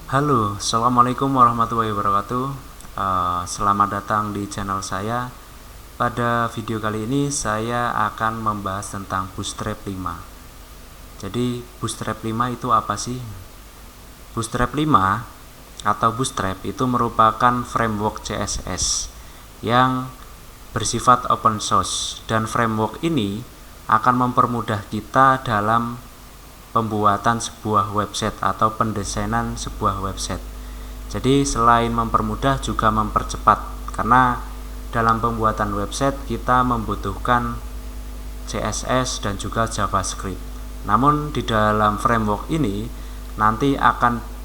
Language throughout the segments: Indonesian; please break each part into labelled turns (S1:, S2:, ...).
S1: Halo, assalamualaikum warahmatullahi wabarakatuh. Selamat datang di channel saya. Pada video kali ini saya akan membahas tentang Bootstrap 5. Jadi Bootstrap 5 itu apa sih? Bootstrap 5 atau Bootstrap itu merupakan framework CSS yang bersifat open source, dan framework ini akan mempermudah kita dalam pembuatan sebuah website atau pendesainan sebuah website. Jadi selain mempermudah juga mempercepat, karena dalam pembuatan website kita membutuhkan CSS dan juga JavaScript. Namun di dalam framework ini nanti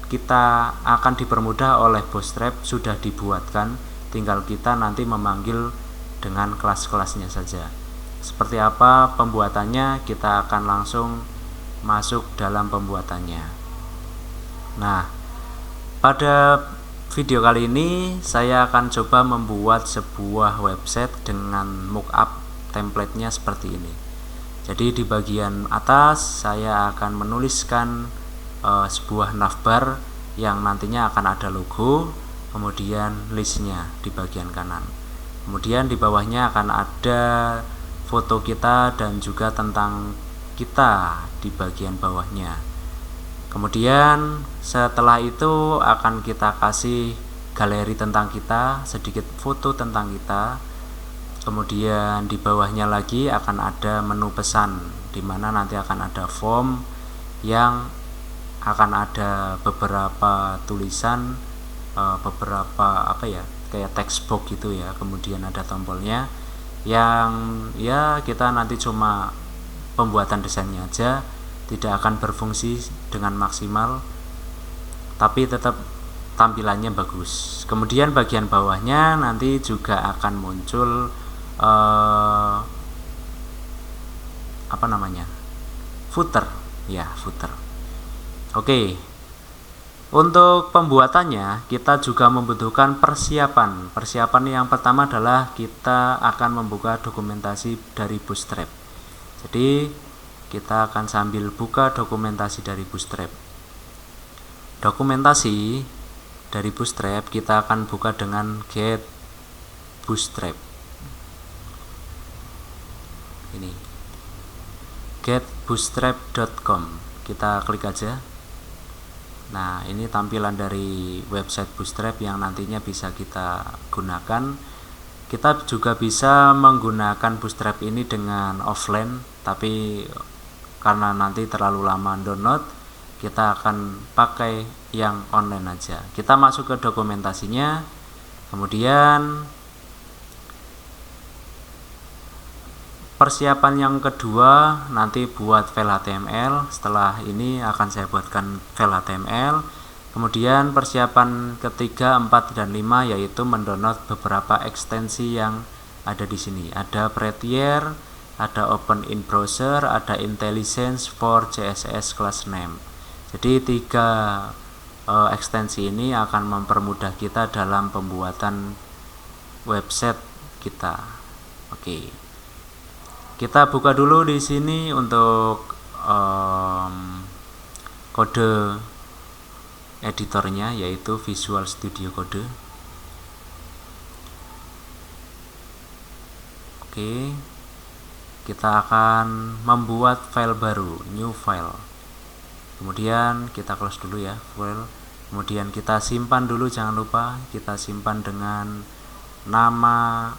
S1: kita akan dipermudah oleh Bootstrap, sudah dibuatkan, tinggal kita nanti memanggil dengan kelas-kelasnya saja. Seperti apa pembuatannya, kita akan langsung masuk dalam pembuatannya. Nah, pada video kali ini saya akan coba membuat sebuah website dengan mockup template-nya seperti ini. Jadi di bagian atas saya akan menuliskan sebuah navbar yang nantinya akan ada logo, kemudian listnya di bagian kanan. Kemudian di bawahnya akan ada foto kita dan juga tentang kita di bagian bawahnya. Kemudian setelah itu akan kita kasih galeri tentang kita, sedikit foto tentang kita. Kemudian di bawahnya lagi akan ada menu pesan, di mana nanti akan ada form yang akan ada beberapa tulisan, beberapa kayak text box gitu ya. Kemudian ada tombolnya yang kita nanti cuma pembuatan desainnya aja, tidak akan berfungsi dengan maksimal, tapi tetap tampilannya bagus. Kemudian bagian bawahnya nanti juga akan muncul footer. Oke. Untuk pembuatannya kita juga membutuhkan persiapan. Persiapan yang pertama adalah kita akan membuka dokumentasi dari Bootstrap. Jadi kita akan sambil buka dokumentasi dari Bootstrap. Dokumentasi dari Bootstrap kita akan buka dengan get bootstrap. Ini getbootstrap.com. Kita klik aja. Nah, ini tampilan dari website Bootstrap yang nantinya bisa kita gunakan. Kita juga bisa menggunakan Bootstrap ini dengan offline, tapi karena nanti terlalu lama download, kita akan pakai yang online aja. Kita masuk ke dokumentasinya, kemudian persiapan yang kedua nanti buat file HTML. Setelah ini akan saya buatkan file HTML. Kemudian persiapan ketiga, 4, dan 5 yaitu mendownload beberapa ekstensi yang ada di sini. Ada Prettier, ada Open in Browser, ada IntelliSense for CSS Class Name. Jadi 3 ekstensi ini akan mempermudah kita dalam pembuatan website kita. Oke. Kita buka dulu di sini untuk kode editornya, yaitu Visual Studio Code. Oke, kita akan membuat file baru, new file. Kemudian kita close dulu ya file. Kemudian kita simpan dulu, jangan lupa kita simpan dengan nama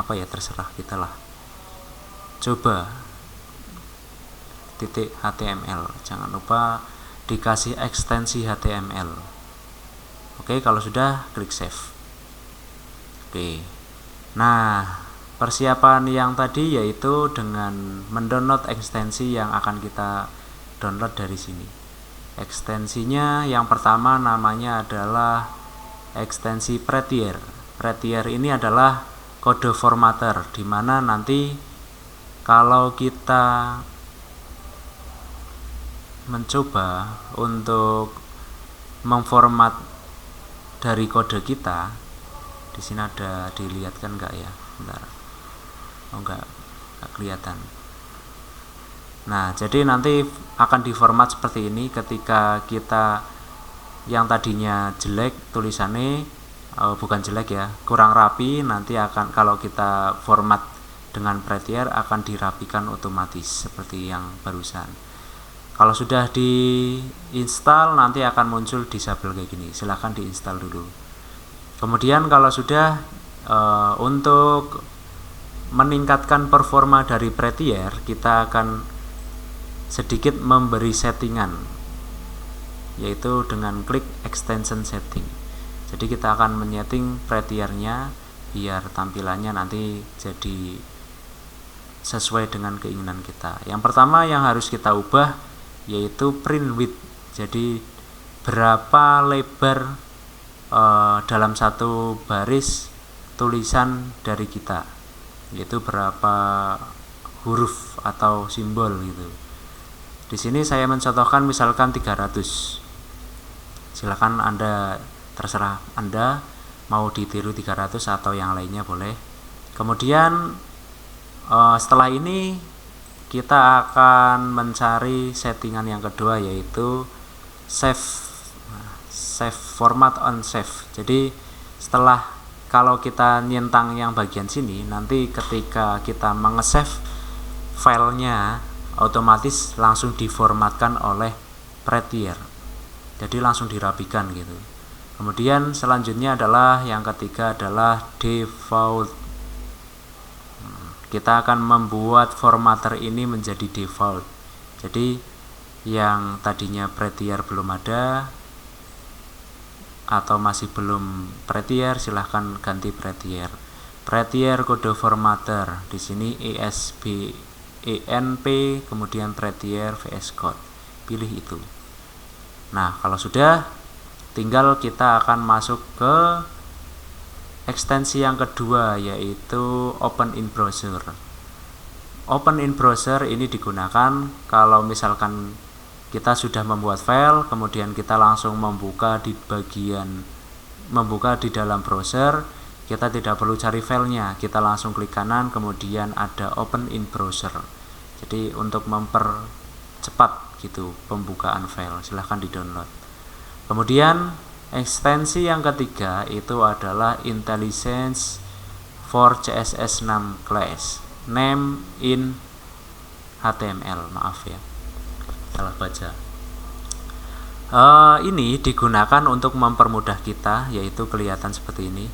S1: terserah kita lah. Coba .html, jangan lupa dikasih ekstensi HTML. Oke, kalau sudah klik save. Oke. Nah, persiapan yang tadi yaitu dengan mendownload ekstensi yang akan kita download dari sini. Ekstensinya yang pertama namanya adalah ekstensi Prettier. Prettier ini adalah kode formatter, di mana nanti kalau kita mencoba untuk memformat dari kode kita, di sini ada, dilihatkan nggak ya? Bentar. Oh, nggak kelihatan. Nah, jadi nanti akan diformat seperti ini ketika kita yang tadinya jelek tulisannya, bukan jelek ya, kurang rapi, nanti akan kalau kita format dengan Prettier akan dirapikan otomatis seperti yang barusan. Kalau sudah diinstal nanti akan muncul disable kayak gini. Silahkan diinstal dulu. Kemudian kalau sudah untuk meningkatkan performa dari Prettier, kita akan sedikit memberi settingan, yaitu dengan klik extension setting. Jadi kita akan menyeting Prettiernya biar tampilannya nanti jadi sesuai dengan keinginan kita. Yang pertama yang harus kita ubah yaitu print width. Jadi berapa lebar dalam satu baris tulisan dari kita, yaitu berapa huruf atau simbol gitu. Di sini saya mencontohkan misalkan 300. Silakan Anda, terserah Anda mau ditiru 300 atau yang lainnya boleh. Kemudian setelah ini kita akan mencari settingan yang kedua yaitu save format on save. Jadi setelah kalau kita nyentang yang bagian sini, nanti ketika kita mengesave filenya otomatis langsung diformatkan oleh Prettier, jadi langsung dirapikan gitu. Kemudian selanjutnya adalah yang ketiga adalah default. Kita akan membuat formatter ini menjadi default. Jadi yang tadinya Prettier belum ada atau masih belum Prettier, silahkan ganti Prettier. Prettier kode formatter di sini ENP kemudian Prettier VS Code, pilih itu. Nah, kalau sudah, tinggal kita akan masuk ke ekstensi yang kedua yaitu Open in Browser. Open in Browser ini digunakan kalau misalkan kita sudah membuat file, kemudian kita langsung membuka di dalam browser. Kita tidak perlu cari filenya, kita langsung klik kanan, kemudian ada Open in Browser. Jadi untuk mempercepat gitu pembukaan file, silahkan di download. Kemudian ekstensi yang ketiga itu adalah IntelliSense for CSS6 class name in HTML, maaf ya, salah baca. Ini digunakan untuk mempermudah kita, yaitu kelihatan seperti ini.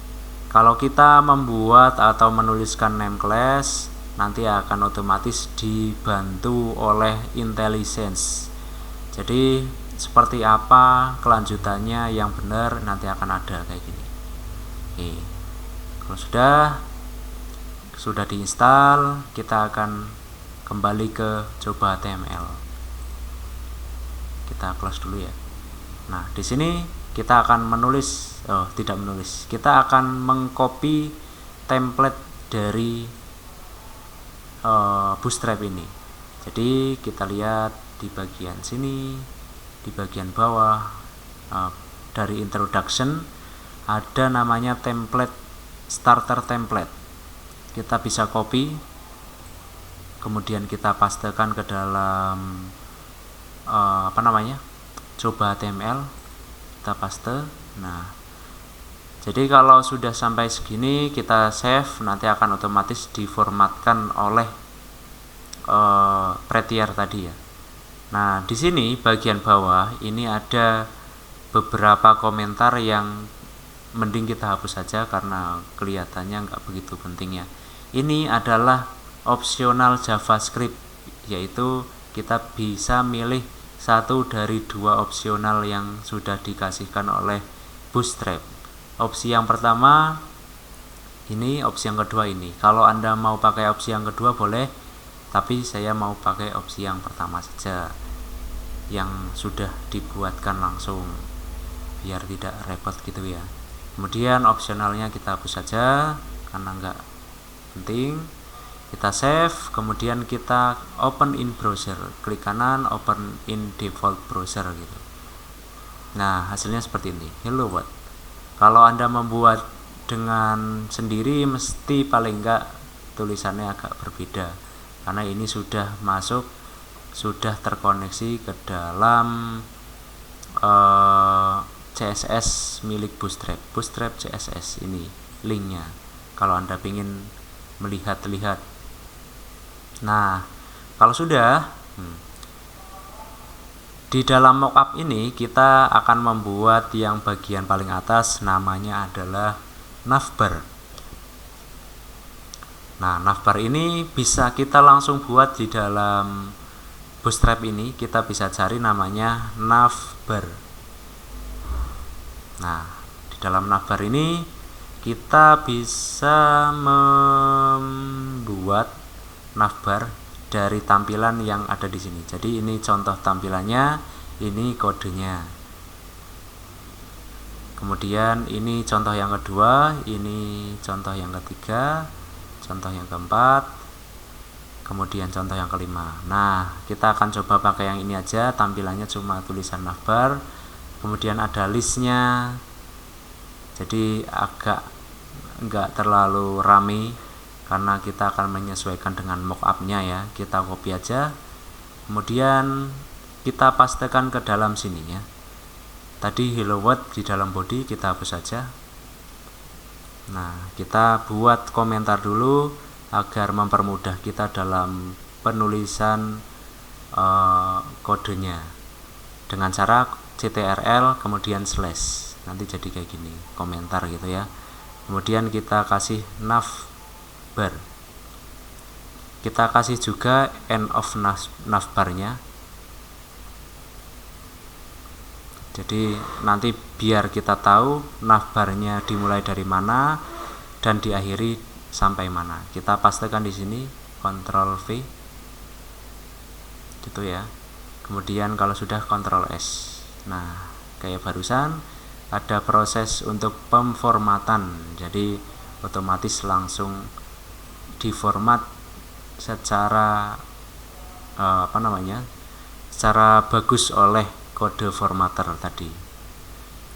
S1: Kalau kita membuat atau menuliskan name class, nanti akan otomatis dibantu oleh IntelliSense. Jadi seperti apa kelanjutannya yang benar nanti akan ada kayak gini. Oke. Kalau sudah diinstal, kita akan kembali ke coba HTML. Kita close dulu ya. Nah, di sini kita akan kita akan mengcopy template dari Bootstrap ini. Jadi kita lihat di bagian sini, di bagian bawah dari introduction ada namanya template, starter template. Kita bisa copy, kemudian kita pastekan ke dalam coba HTML, kita paste. Nah, jadi kalau sudah sampai segini kita save, nanti akan otomatis diformatkan oleh Prettier tadi ya. Nah, di sini bagian bawah ini ada beberapa komentar yang mending kita hapus saja karena kelihatannya nggak begitu penting ya. Ini adalah opsional JavaScript, yaitu kita bisa milih satu dari dua opsional yang sudah dikasihkan oleh Bootstrap. Opsi yang pertama ini, opsi yang kedua ini. Kalau Anda mau pakai opsi yang kedua boleh, tapi saya mau pakai opsi yang pertama saja, yang sudah dibuatkan langsung biar tidak repot gitu ya. Kemudian opsionalnya kita hapus saja karena nggak penting. Kita save, kemudian kita open in browser, klik kanan, open in default browser gitu. Nah, hasilnya seperti ini. Hello world. Kalau Anda membuat dengan sendiri mesti paling enggak tulisannya agak berbeda, karena ini sudah masuk sudah terkoneksi ke dalam CSS milik Bootstrap CSS. Ini linknya kalau Anda ingin melihat-lihat. Nah, kalau sudah di dalam mockup ini kita akan membuat yang bagian paling atas, namanya adalah navbar. Nah, navbar ini bisa kita langsung buat di dalam Bootstrap ini. Kita bisa cari namanya navbar. Nah, di dalam navbar ini kita bisa membuat navbar dari tampilan yang ada di sini. Jadi ini contoh tampilannya, ini kodenya. Kemudian ini contoh yang kedua, ini contoh yang ketiga, contoh yang keempat, kemudian contoh yang kelima. Nah, kita akan coba pakai yang ini aja, tampilannya cuma tulisan navbar. Kemudian ada listnya, jadi agak enggak terlalu rame karena kita akan menyesuaikan dengan mockupnya ya. Kita copy aja, kemudian kita pastekan ke dalam sini ya. Tadi hello world di dalam body kita hapus saja. Nah, kita buat komentar dulu agar mempermudah kita dalam penulisan kodenya dengan cara ctrl kemudian slash, nanti jadi kayak gini, komentar gitu ya. Kemudian kita kasih navbar, kita kasih juga end of navbarnya. Jadi nanti biar kita tahu navbarnya dimulai dari mana dan diakhiri sampai mana. Kita pastekan di sini, Ctrl V, gitu ya. Kemudian kalau sudah Ctrl S. Nah, kayak barusan ada proses untuk pemformatan. Jadi otomatis langsung diformat secara secara bagus oleh kode formatter tadi.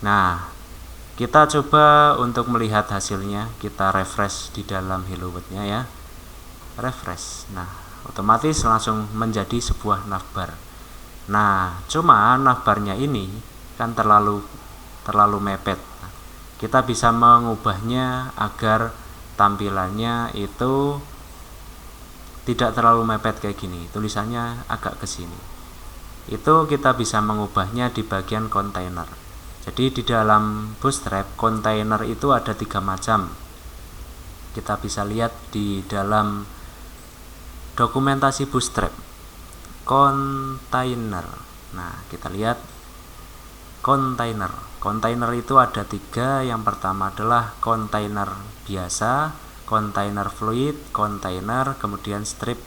S1: Nah, kita coba untuk melihat hasilnya. Kita refresh di dalam hello world-nya ya. Refresh. Nah, otomatis langsung menjadi sebuah navbar. Nah, cuma navbarnya ini kan terlalu mepet. Nah, kita bisa mengubahnya agar tampilannya itu tidak terlalu mepet kayak gini, tulisannya agak ke sini. Itu kita bisa mengubahnya di bagian kontainer. Jadi di dalam Bootstrap kontainer itu ada 3 macam. Kita bisa lihat di dalam dokumentasi Bootstrap kontainer. Nah, kita lihat kontainer. Kontainer itu ada 3. Yang pertama adalah kontainer biasa, kontainer fluid, kontainer, kemudian strip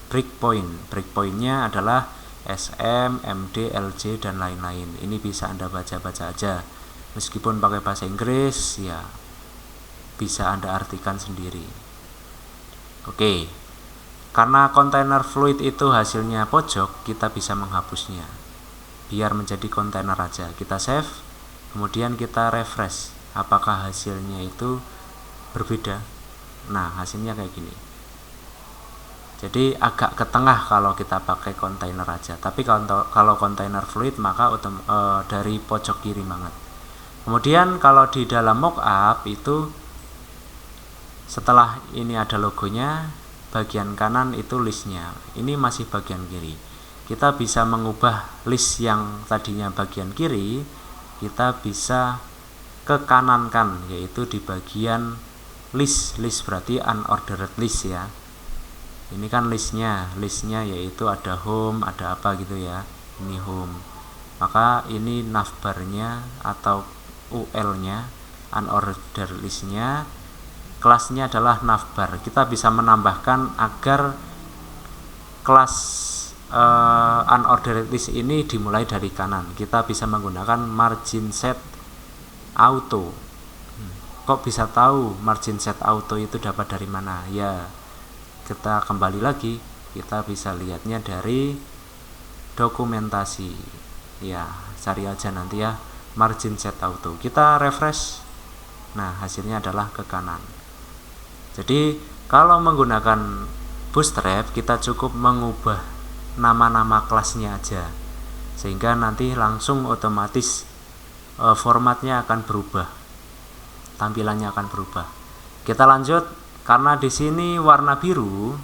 S1: breakpoint. Breakpointnya adalah SM, MD, LJ, dan lain-lain. Ini bisa Anda baca-baca aja. Meskipun pakai bahasa Inggris, ya bisa Anda artikan sendiri. Oke. Karena kontainer fluid itu hasilnya pojok, kita bisa menghapusnya biar menjadi kontainer aja. Kita save, kemudian kita refresh. Apakah hasilnya itu berbeda? Nah, hasilnya kayak gini. Jadi agak ke tengah kalau kita pakai kontainer aja. Tapi kalau kontainer fluid maka dari pojok kiri banget. Kemudian kalau di dalam mockup itu setelah ini ada logonya, bagian kanan itu listnya, ini masih bagian kiri. Kita bisa mengubah list yang tadinya bagian kiri, kita bisa ke kanankan, yaitu di bagian list berarti unordered list ya. Ini kan listnya yaitu ada home, ada apa gitu ya. Ini home, maka ini navbarnya atau UL-nya, unordered listnya. Kelasnya adalah navbar. Kita bisa menambahkan agar kelas unordered list ini dimulai dari kanan. Kita bisa menggunakan margin set auto. Kok bisa tahu margin set auto itu dapat dari mana? Ya, kita kembali lagi, kita bisa lihatnya dari dokumentasi. Ya, cari aja nanti ya, margin set auto. Kita refresh. Nah, hasilnya adalah ke kanan. Jadi kalau menggunakan Bootstrap kita cukup mengubah nama-nama kelasnya aja, sehingga nanti langsung otomatis formatnya akan berubah, tampilannya akan berubah. Kita lanjut, karena di sini warna biru,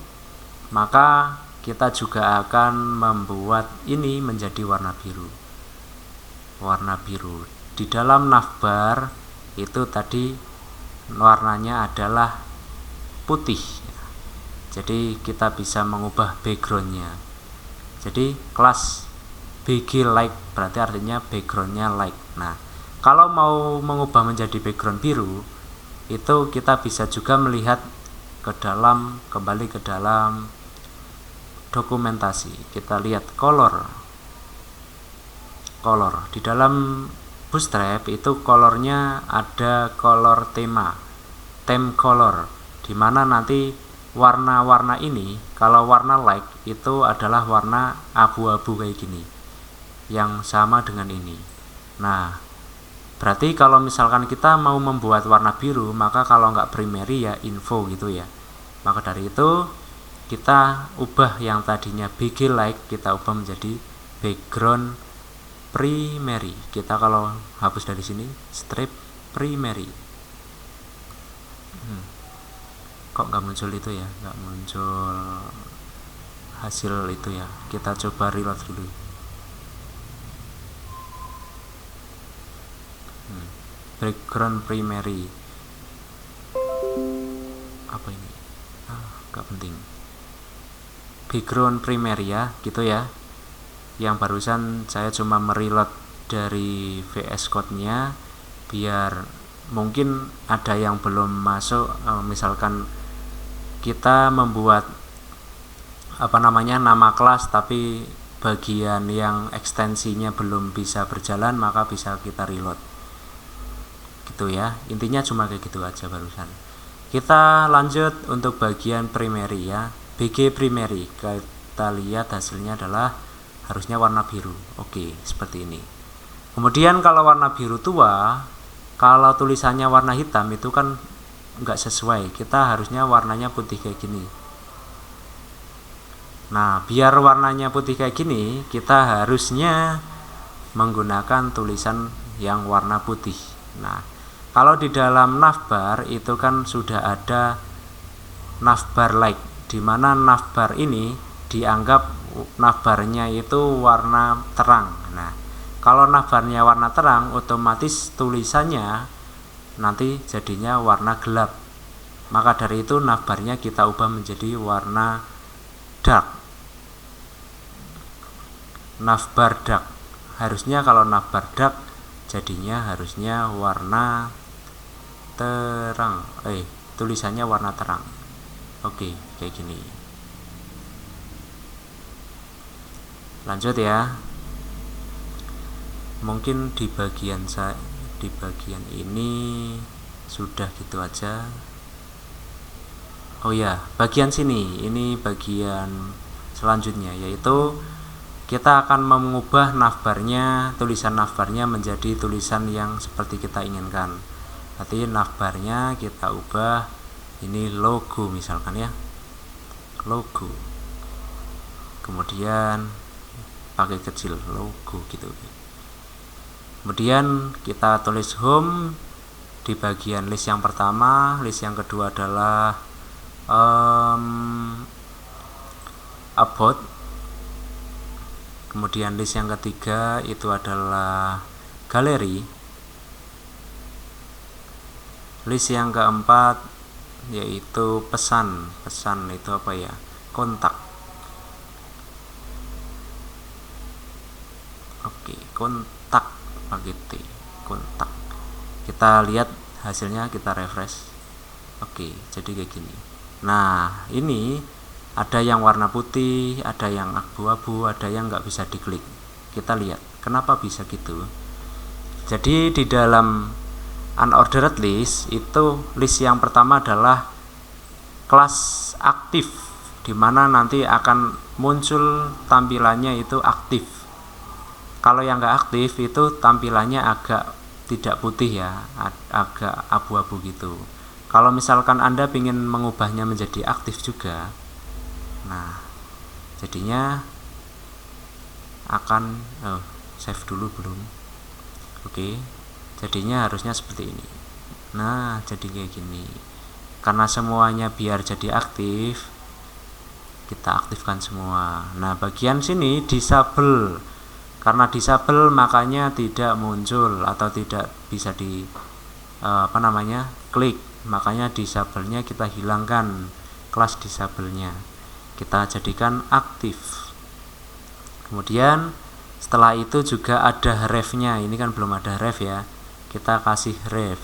S1: maka kita juga akan membuat ini menjadi warna biru. Warna biru di dalam navbar itu tadi warnanya adalah putih. Jadi kita bisa mengubah backgroundnya. Jadi kelas BG like berarti artinya backgroundnya like. Nah, kalau mau mengubah menjadi background biru, itu kita bisa juga melihat kembali ke dalam dokumentasi. Kita lihat color di dalam Bootstrap itu colornya ada color theme color, dimana nanti warna-warna ini, kalau warna like itu adalah warna abu-abu kayak gini, yang sama dengan ini. Nah, berarti kalau misalkan kita mau membuat warna biru, maka kalau nggak primary ya info gitu ya. Maka dari itu kita ubah yang tadinya BG like, kita ubah menjadi background primary. Kita kalau hapus dari sini strip primary. Kok nggak muncul itu ya, nggak muncul hasil itu ya. Kita coba reload dulu. Background primary apa ini? Nggak penting. Background primary ya, gitu ya. Yang barusan saya cuma mereload dari VS Code-nya biar mungkin ada yang belum masuk. Misalkan kita membuat nama kelas tapi bagian yang ekstensinya belum bisa berjalan, maka bisa kita reload gitu ya. Intinya cuma kayak gitu aja barusan. Kita lanjut untuk bagian primary ya, BG primary. Kita lihat hasilnya adalah harusnya warna biru. Oke, seperti ini. Kemudian kalau warna biru tua, kalau tulisannya warna hitam itu kan nggak sesuai. Kita harusnya warnanya putih kayak gini. Nah, biar warnanya putih kayak gini, kita harusnya menggunakan tulisan yang warna putih. Nah, kalau di dalam navbar itu kan sudah ada navbar like, di mana navbar ini dianggap navbarnya itu warna terang. Nah, kalau navbarnya warna terang, otomatis tulisannya nanti jadinya warna gelap. Maka dari itu navbarnya kita ubah menjadi warna dark. Navbar dark. Harusnya kalau navbar dark jadinya harusnya warna terang. Tulisannya warna terang. Oke, kayak gini. Lanjut ya. Mungkin di bagian ini sudah gitu aja. Oh ya, bagian sini ini bagian selanjutnya, yaitu kita akan mengubah navbarnya, tulisan navbarnya menjadi tulisan yang seperti kita inginkan. Berarti navbarnya kita ubah ini logo misalkan ya, logo. Kemudian pakai kecil logo gitu. Kemudian kita tulis home di bagian list yang pertama. List yang kedua adalah about. Kemudian list yang ketiga itu adalah galeri. List yang keempat yaitu pesan itu apa ya, kontak. Oke, kontak pakai T, kontak. Kita lihat hasilnya, kita refresh. Oke, jadi kayak gini. Nah, ini ada yang warna putih, ada yang abu-abu, ada yang nggak bisa diklik. Kita lihat kenapa bisa gitu. Jadi di dalam unordered list itu, list yang pertama adalah kelas aktif, dimana nanti akan muncul tampilannya itu aktif. Kalau yang nggak aktif itu tampilannya agak tidak putih ya, agak abu-abu gitu. Kalau misalkan Anda ingin mengubahnya menjadi aktif juga, nah jadinya akan save dulu belum. Oke, jadinya harusnya seperti ini. Nah, jadi kayak gini. Karena semuanya biar jadi aktif, kita aktifkan semua. Nah, bagian sini disable. Karena disable makanya tidak muncul atau tidak bisa di klik. Makanya disable-nya kita hilangkan, kelas disable-nya. Kita jadikan aktif. Kemudian setelah itu juga ada ref-nya. Ini kan belum ada ref ya. Kita kasih ref.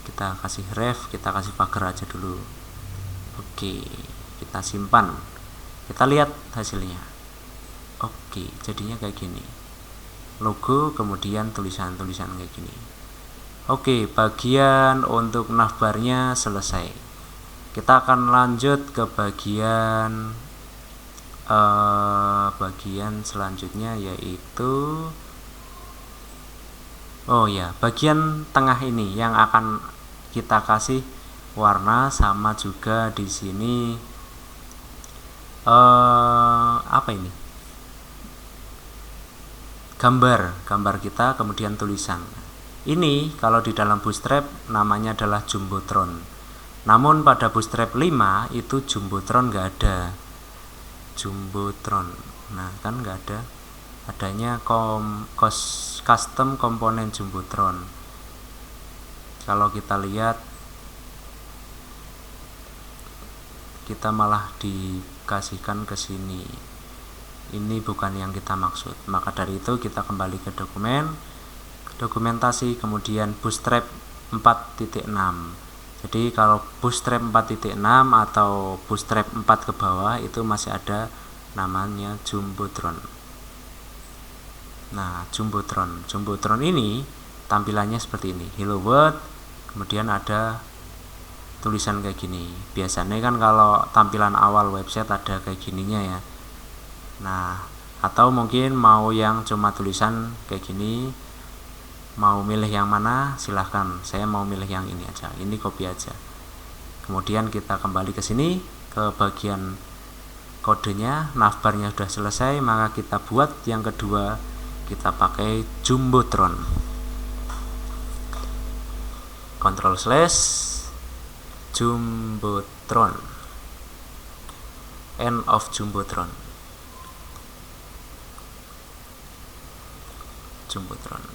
S1: Kita kasih pagar aja dulu. Oke, kita simpan. Kita lihat hasilnya. Oke, jadinya kayak gini. Logo kemudian tulisan-tulisan kayak gini. Oke, bagian untuk navbarnya selesai. Kita akan lanjut ke bagian selanjutnya, yaitu bagian tengah ini yang akan kita kasih warna, sama juga di sini gambar kita, kemudian tulisan. Ini kalau di dalam Bootstrap namanya adalah Jumbotron. Namun pada Bootstrap 5 itu Jumbotron nggak ada. Jumbotron, nah kan nggak ada. Adanya custom komponen Jumbotron. Kalau kita lihat, kita malah dikasihkan ke sini. Ini bukan yang kita maksud. Maka dari itu kita kembali ke dokumentasi, kemudian Bootstrap 4.6. Jadi kalau Bootstrap 4.6 atau Bootstrap 4 ke bawah itu masih ada namanya Jumbotron. Nah, Jumbotron ini tampilannya seperti ini. Hello World, kemudian ada tulisan kayak gini. Biasanya kan kalau tampilan awal website ada kayak gininya ya. Nah, atau mungkin mau yang cuma tulisan kayak gini, mau milih yang mana silahkan. Saya mau milih yang ini aja, ini copy aja. Kemudian kita kembali ke sini, ke bagian kodenya. Navbarnya sudah selesai, maka kita buat yang kedua. Kita pakai Jumbotron. Ctrl/Jumbotron, end of Jumbotron.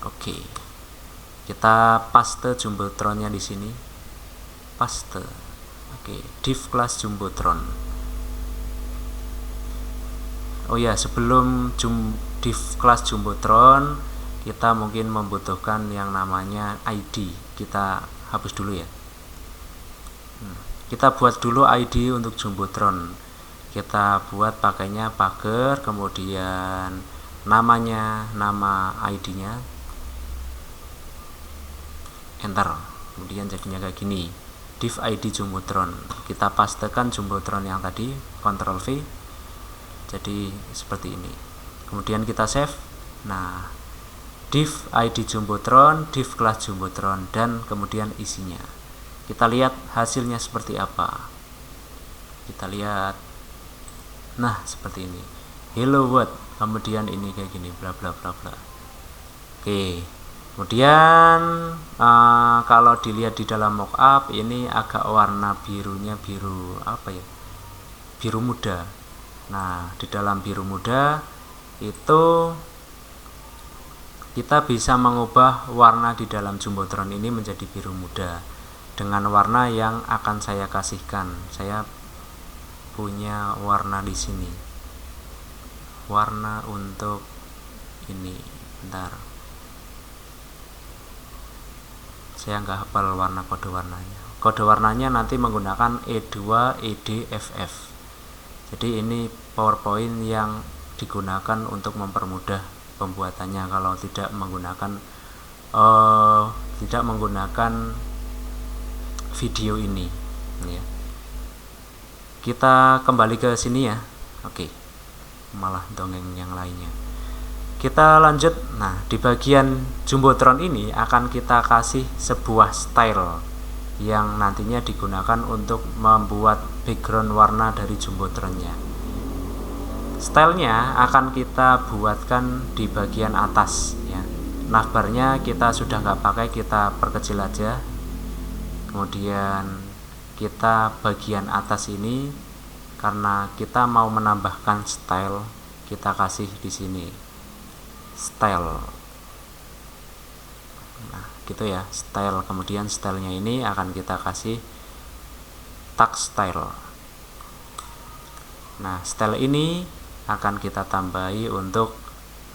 S1: Oke. Kita paste Jumbotronnya di sini. Paste. Oke, div class Jumbotron. Oh ya, sebelum div class Jumbotron, kita mungkin membutuhkan yang namanya ID. Kita hapus dulu ya. Kita buat dulu ID untuk Jumbotron. Kita buat pakainya pagar, kemudian nama ID-nya, enter. Kemudian jadinya kayak gini, div ID Jumbotron. Kita pastekan Jumbotron yang tadi, Ctrl V. Jadi seperti ini. Kemudian kita save. Nah, div ID Jumbotron, div class Jumbotron, dan kemudian isinya. Kita lihat hasilnya seperti apa. Kita lihat. Nah, seperti ini. Hello World, kemudian ini kayak gini, bla bla bla bla. Oke. Kemudian kalau dilihat di dalam mockup ini agak warna birunya biru biru muda. Nah, di dalam biru muda itu kita bisa mengubah warna di dalam Jumbotron ini menjadi biru muda dengan warna yang akan saya kasihkan. Saya punya warna di sini. Warna untuk ini, bentar. Saya nggak hafal warna kode warnanya. Kode warnanya nanti menggunakan E2 EDFF. Jadi ini PowerPoint yang digunakan untuk mempermudah pembuatannya kalau tidak menggunakan video ini ya. Kita kembali ke sini ya. Oke. Malah dongeng yang lainnya. Kita lanjut. Nah, di bagian Jumbotron ini akan kita kasih sebuah style yang nantinya digunakan untuk membuat background warna dari Jumbotronnya. Stylenya akan kita buatkan di bagian atas ya. Navbarnya kita sudah nggak pakai, kita perkecil aja. Kemudian kita bagian atas ini karena kita mau menambahkan style, kita kasih di sini style. Nah, gitu ya, style. Kemudian stylenya ini akan kita kasih tag style. Nah, style ini akan kita tambahi untuk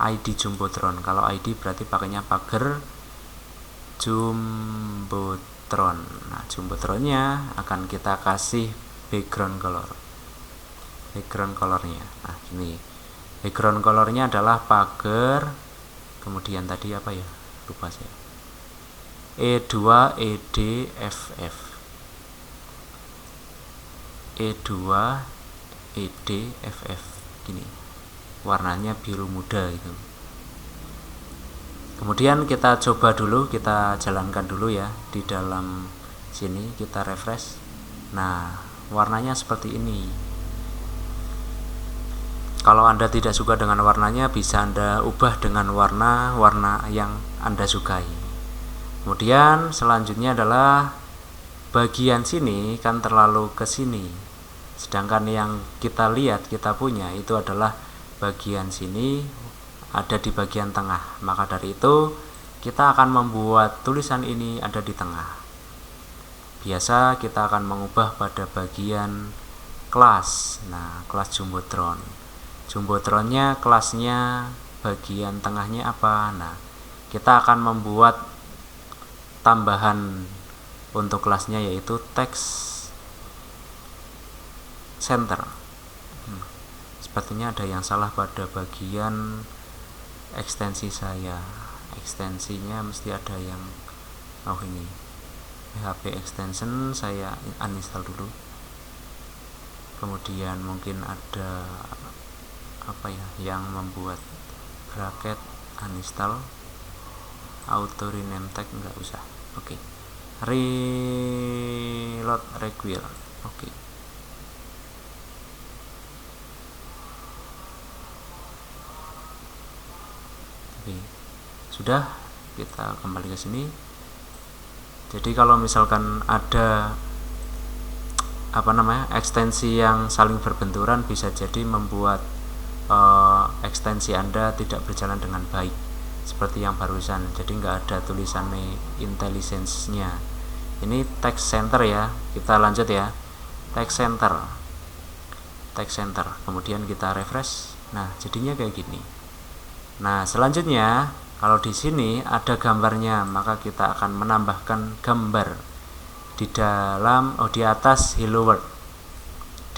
S1: ID Jumbotron. Kalau ID berarti pakainya pagar Jumbotron. Nah, Jumbotronnya akan kita kasih background color. Background colornya, nah ini background colornya adalah pagar, kemudian tadi apa ya, lupa saya, E2 EDFF, E2 EDFF gini, warnanya biru muda itu. Kemudian kita coba dulu, kita jalankan dulu ya di dalam sini, kita refresh. Nah, warnanya seperti ini. Kalau Anda tidak suka dengan warnanya, bisa Anda ubah dengan warna yang Anda sukai. Kemudian selanjutnya adalah bagian sini kan terlalu ke sini. Sedangkan yang kita lihat, kita punya itu adalah bagian sini ada di bagian tengah. Maka dari itu kita akan membuat tulisan ini ada di tengah. Biasa kita akan mengubah pada bagian kelas. Nah, kelas Jumbotron. Jumbotronnya kelasnya bagian tengahnya apa? Nah, kita akan membuat tambahan untuk kelasnya yaitu text center. Sepertinya ada yang salah pada bagian ekstensi saya. Ekstensinya mesti ada yang ini PHP extension, saya uninstall dulu. Kemudian mungkin ada apa ya yang membuat bracket, uninstall. Auto rename tag nggak usah. Oke. Reload require. Oke. Sudah, kita kembali ke sini. Jadi kalau misalkan ada ekstensi yang saling berbenturan, bisa jadi membuat ekstensi Anda tidak berjalan dengan baik seperti yang barusan. Jadi nggak ada tulisan IntelliSense-nya. Ini text center ya. Kita lanjut ya. Text center. Kemudian kita refresh. Nah, jadinya kayak gini. Nah, selanjutnya kalau di sini ada gambarnya, maka kita akan menambahkan gambar di dalam di atas hello world.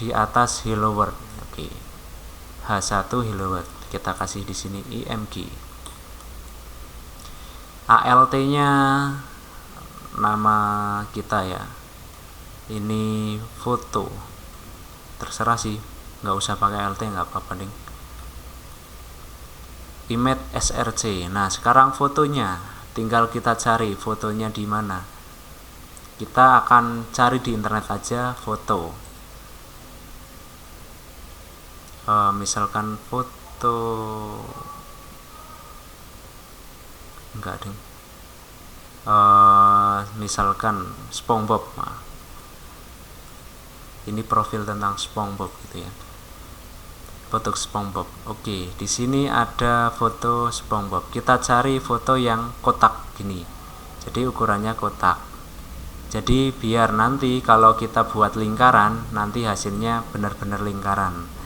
S1: Di atas hello world. Oke. H1 hello world. Kita kasih di sini img. ALT-nya nama kita ya. Ini foto. Terserah sih, nggak usah pakai ALT, nggak apa-apa ding. Image src. Nah, sekarang fotonya tinggal kita cari fotonya di mana. Kita akan cari di internet aja foto. Misalkan foto enggak ding. Misalkan SpongeBob. Nah, ini profil tentang SpongeBob gitu ya. Foto SpongeBob. Oke, di sini ada foto SpongeBob. Kita cari foto yang kotak gini. Jadi ukurannya kotak. Jadi biar nanti kalau kita buat lingkaran, nanti hasilnya benar-benar lingkaran.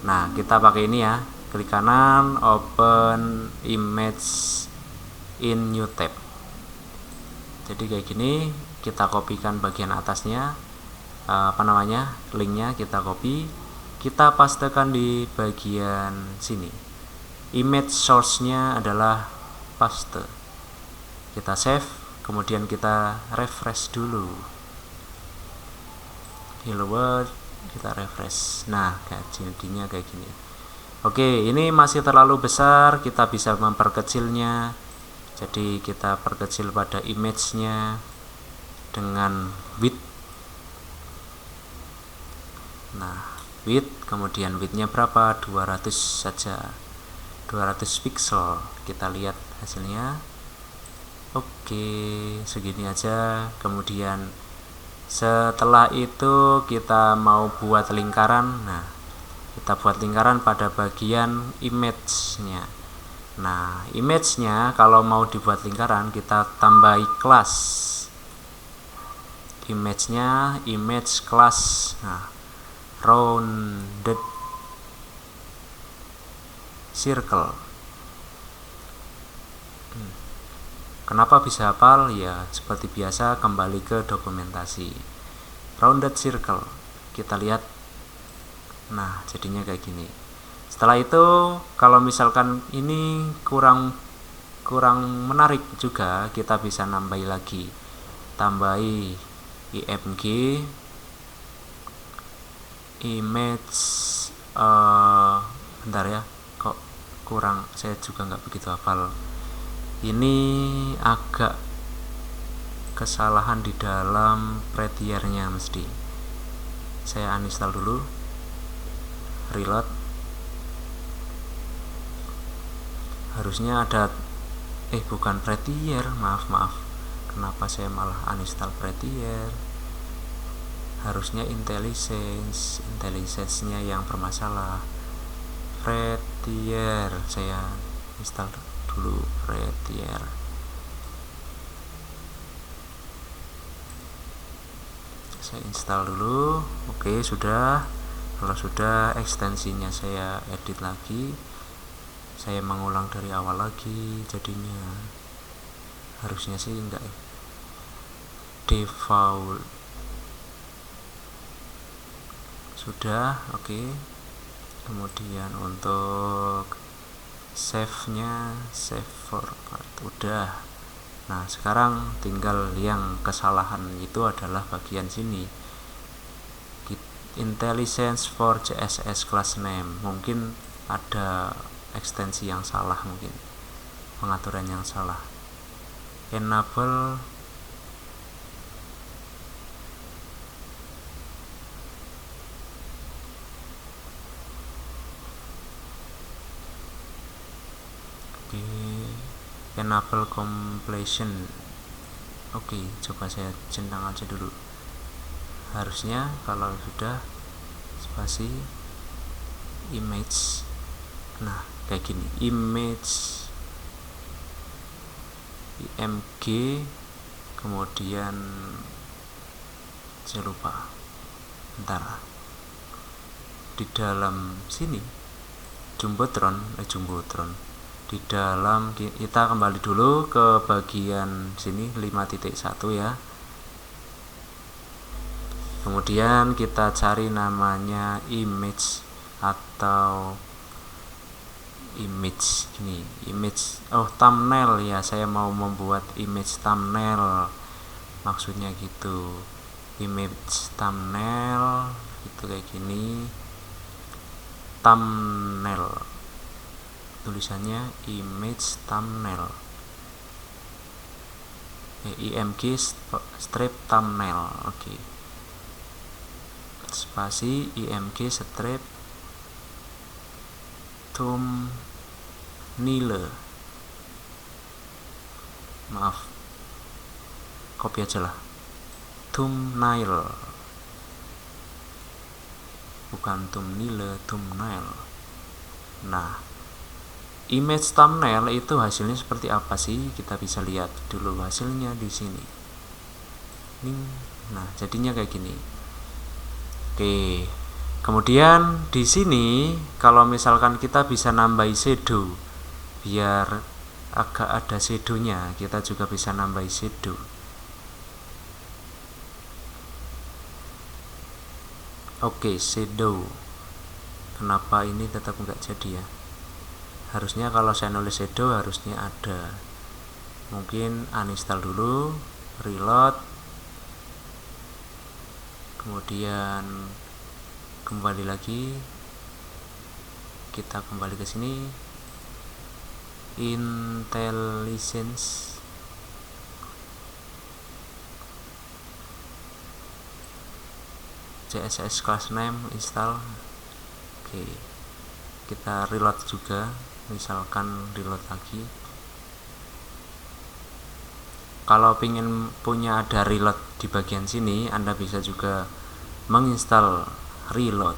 S1: Nah, kita pakai ini ya. Klik kanan, open image in new tab. Jadi kayak gini, kita kopikan bagian atasnya, linknya kita copy, kita pastekan di bagian sini. Image source-nya adalah paste. Kita save, kemudian kita refresh dulu. Hello world, kita refresh. Nah, jadinya kayak gini. Oke, ini masih terlalu besar, kita bisa memperkecilnya. Jadi kita perkecil pada image-nya dengan width. Nah, width, kemudian widthnya berapa, 200 saja, 200 pixel. Kita lihat hasilnya. Oke, segini aja. Kemudian setelah itu kita mau buat lingkaran. Nah, kita buat lingkaran pada bagian image-nya. Nah, image-nya kalau mau dibuat lingkaran, kita tambahi kelas. Image-nya image class. Nah, rounded circle. Kenapa bisa hafal? Ya, seperti biasa kembali ke dokumentasi. Rounded circle. Kita lihat. Nah, jadinya kayak gini. Setelah itu, kalau misalkan ini kurang menarik juga, kita bisa nambahi lagi. Tambahi img image bentar ya, kok kurang, saya juga nggak begitu hafal. Ini agak kesalahan di dalam prettier-nya, mesti saya uninstall dulu, reload. Harusnya ada bukan prettier, maaf, kenapa saya malah uninstall prettier. Harusnya IntelliSense-nya yang bermasalah. Prettier, saya install dulu prettier. Saya install dulu. Oke, sudah. Kalau sudah, ekstensinya saya edit lagi. Saya mengulang dari awal lagi, jadinya harusnya sih enggak ya. Default sudah, oke. Kemudian untuk save-nya, save format udah. Nah, sekarang tinggal yang kesalahan itu adalah bagian sini, IntelliSense for CSS class name. Mungkin ada ekstensi yang salah, mungkin pengaturan yang salah. Enable enable completion. Oke, coba saya centang aja dulu. Harusnya kalau sudah spasi image. Nah, kayak gini, image img, kemudian saya lupa, bentar, di dalam sini jumbotron, di dalam, kita kembali dulu ke bagian sini 5.1 ya. Kemudian kita cari namanya image atau image ini, thumbnail ya. Saya mau membuat image thumbnail, maksudnya gitu. Image thumbnail itu kayak gini, thumbnail, tulisannya image thumbnail, img strip thumbnail. Oke. Spasi img strip thumbnail. Maaf, copy aja lah, thumbnail, bukan thumbnail. Nah, image thumbnail itu hasilnya seperti apa sih? Kita bisa lihat dulu hasilnya di sini. Nah, jadinya kayak gini. Oke. Kemudian di sini kalau misalkan kita bisa nambahi shadow, biar agak ada shadownya, kita juga bisa nambahi shadow. Oke, shadow. Kenapa ini tetap enggak jadi ya? Harusnya kalau saya nulis shadow harusnya ada. Mungkin uninstall dulu, reload, kemudian kembali lagi, kita kembali ke sini, IntelliSense, CSS class name, install. Oke, kita reload juga, misalkan reload lagi. Kalau ingin punya ada reload di bagian sini, Anda bisa juga menginstal reload.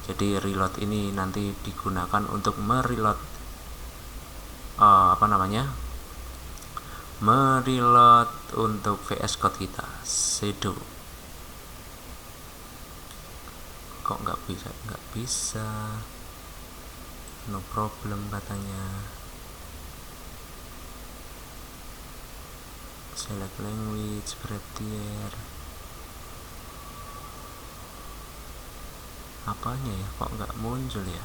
S1: Jadi reload ini nanti digunakan untuk mereload mereload untuk VS Code kita. Shadow. Kok nggak bisa, no problem katanya. Select language, Prettier. Apanya ya, kok nggak muncul ya?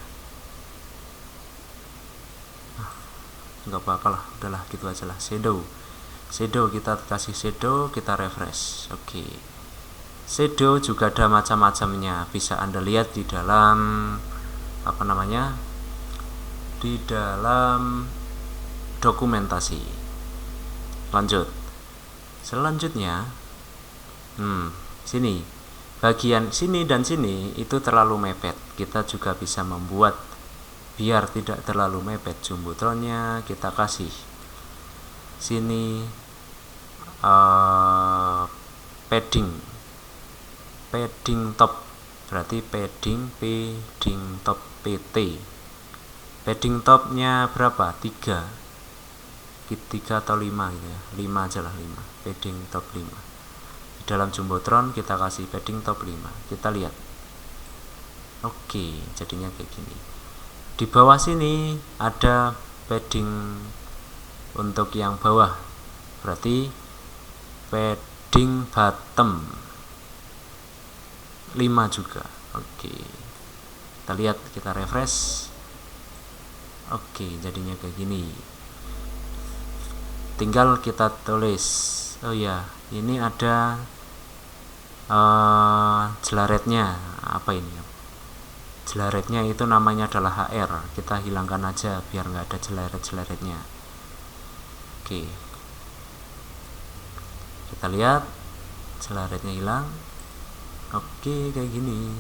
S1: Nggak apa-apa lah, udahlah gitu aja lah. Shadow kita kasih shadow, kita refresh. Oke. Shadow juga ada macam-macamnya, bisa Anda lihat di dalam di dalam dokumentasi. Lanjut. Selanjutnya, sini, bagian sini dan sini itu terlalu mepet. Kita juga bisa membuat biar tidak terlalu mepet jumbotronnya. Kita kasih sini padding top, berarti padding top PT. Padding topnya berapa? 3 atau 5 gitu ya. 5 aja lah, 5. Padding top 5. Di dalam jumbotron kita kasih padding top 5. Kita lihat. Oke, jadinya kayak gini. Di bawah sini ada padding untuk yang bawah. Berarti padding bottom 5 juga. Oke. Kita lihat, kita refresh. Oke, jadinya kayak gini. Tinggal kita tulis. Oh ya, ini ada jelaretnya. Apa ini? Jelaretnya itu namanya adalah HR. Kita hilangkan aja biar nggak ada jeleret-jeleretnya. Oke. Kita lihat jelaretnya hilang. Oke, kayak gini.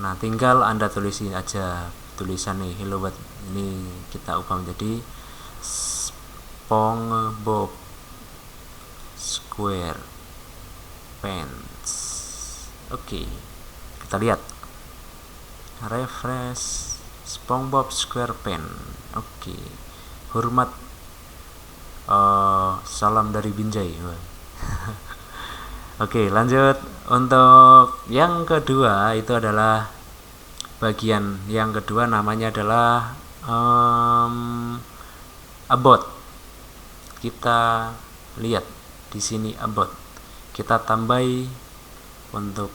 S1: Nah, tinggal Anda tulisin aja tulisan nih, hello world. Ini kita ubah menjadi SpongeBob SquarePants. Oke, kita lihat. Refresh SpongeBob SquarePants. Oke. Hormat, salam dari Binjai. Oke, lanjut. Untuk yang kedua itu adalah bagian yang kedua, namanya adalah about. Kita lihat di sini about. Kita tambahi untuk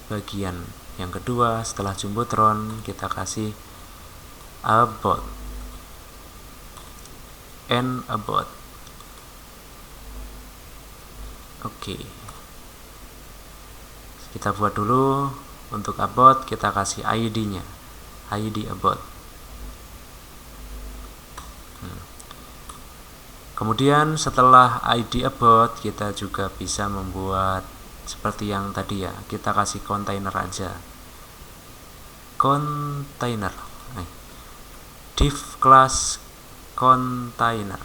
S1: bagian yang kedua setelah jumbotron, kita kasih about and about. Oke. Kita buat dulu untuk about, kita kasih ID-nya. ID about. Kemudian setelah ID about, kita juga bisa membuat seperti yang tadi ya. Kita kasih kontainer aja. Kontainer. Div class container.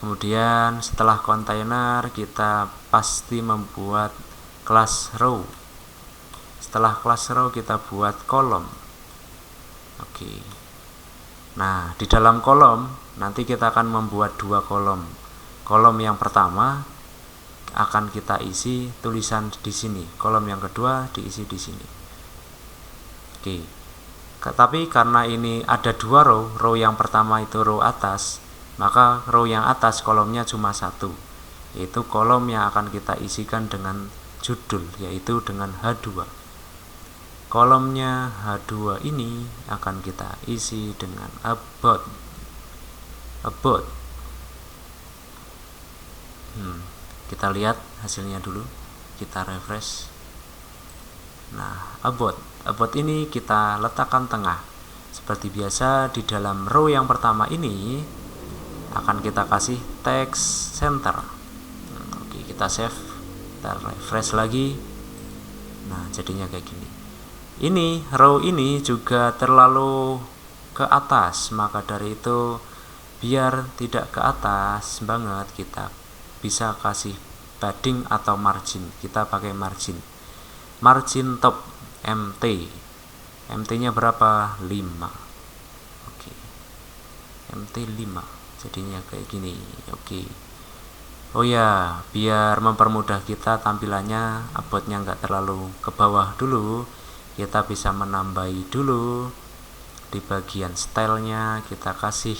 S1: Kemudian setelah kontainer, kita pasti membuat kelas row. Setelah kelas row, kita buat kolom. Oke. Nah, di dalam kolom nanti kita akan membuat 2 kolom. Kolom yang pertama akan kita isi tulisan di sini. Kolom yang kedua diisi di sini. Oke. Tapi karena ini ada 2 row yang pertama itu row atas, maka row yang atas kolomnya cuma 1, yaitu kolom yang akan kita isikan dengan judul, yaitu dengan H2. Kolomnya H2 ini akan kita isi dengan about. Kita lihat hasilnya dulu, kita refresh. Nah, about ini kita letakkan tengah. Seperti biasa, di dalam row yang pertama ini akan kita kasih text center. Oke, kita save, kita refresh lagi. Nah, jadinya kayak gini. Ini row ini juga terlalu ke atas, maka dari itu biar tidak ke atas banget, kita bisa kasih padding atau margin. Kita pakai margin top MT nya berapa? 5. Oke, MT 5 jadinya kayak gini. Oke. Oh ya, biar mempermudah kita tampilannya, abotnya nggak terlalu ke bawah dulu, kita bisa menambahi dulu di bagian stylenya. Kita kasih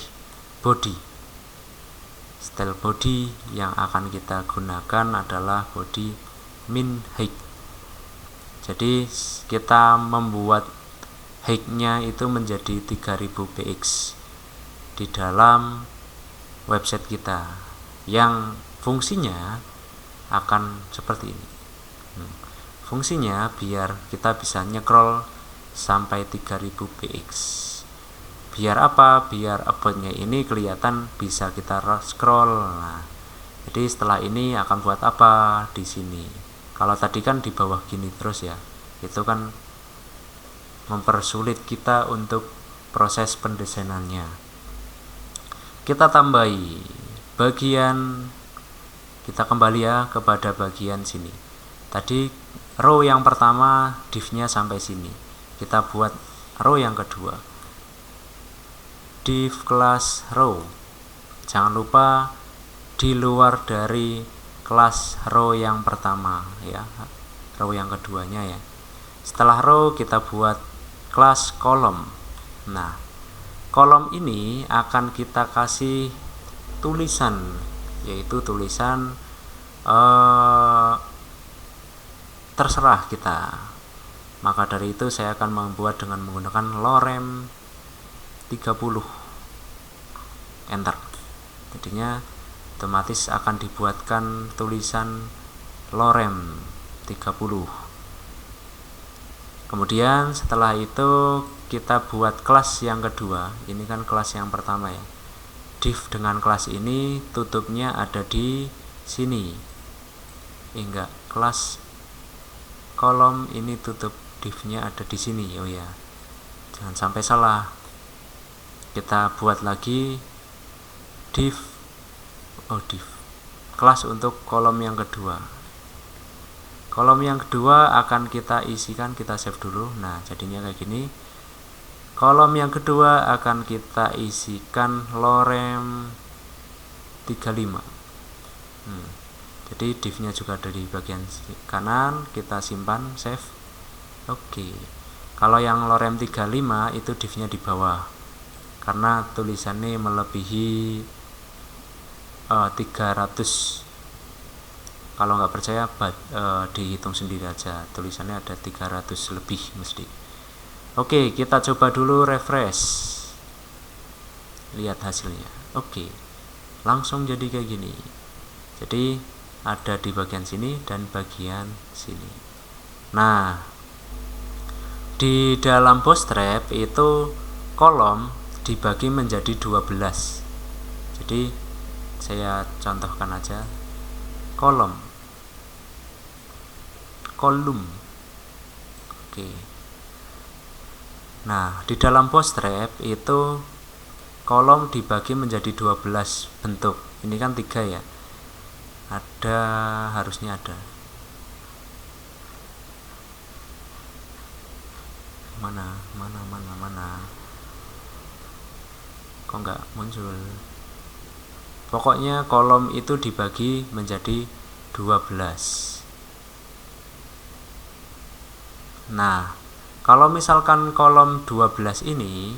S1: body. Style body yang akan kita gunakan adalah body min height. Jadi kita membuat height-nya itu menjadi 3000 px di dalam website kita, yang fungsinya akan seperti ini. Fungsinya biar kita bisa nyekrol sampai 3000 px. Biar apa? Biar abotnya ini kelihatan bisa kita scroll. Nah, jadi setelah ini akan buat apa di sini? Kalau tadi kan di bawah gini terus ya, itu kan mempersulit kita untuk proses pendesainannya. Kita tambahi bagian, kita kembali ya kepada bagian sini. Tadi row yang pertama div-nya sampai sini, kita buat row yang kedua, div kelas row. Jangan lupa di luar dari kelas row yang pertama ya, row yang keduanya ya. Setelah row kita buat kelas kolom. Nah, kolom ini akan kita kasih tulisan, yaitu tulisan terserah kita. Maka dari itu saya akan membuat dengan menggunakan lorem 30. Enter. Jadinya otomatis akan dibuatkan tulisan lorem 30. Kemudian setelah itu kita buat kelas yang kedua. Ini kan kelas yang pertama ya. Div dengan kelas ini tutupnya ada di sini. Enggak, kelas kolom ini tutup div-nya ada di sini. Oh ya, jangan sampai salah. Kita buat lagi div kelas untuk kolom yang kedua. Kolom yang kedua akan kita isikan, kita save dulu. Nah, jadinya kayak gini. Kolom yang kedua akan kita isikan lorem 35. Jadi div-nya juga ada di bagian kanan, kita simpan, save. Oke. Kalau yang lorem 35 itu div-nya di bawah, karena tulisannya melebihi 300. Kalau nggak percaya dihitung sendiri aja, tulisannya ada 300 lebih mesti. Oke, kita coba dulu refresh, lihat hasilnya. Oke, langsung jadi kayak gini. Jadi ada di bagian sini dan bagian sini. Nah, di dalam Bootstrap itu kolom dibagi menjadi 12. Jadi saya contohkan aja, kolom. Oke. Nah, di dalam Bootstrap itu kolom dibagi menjadi 12 bentuk. Ini kan 3 ya. Harusnya ada. Mana? Kok nggak muncul? Pokoknya kolom itu dibagi menjadi 12. Nah, kalau misalkan kolom 12 ini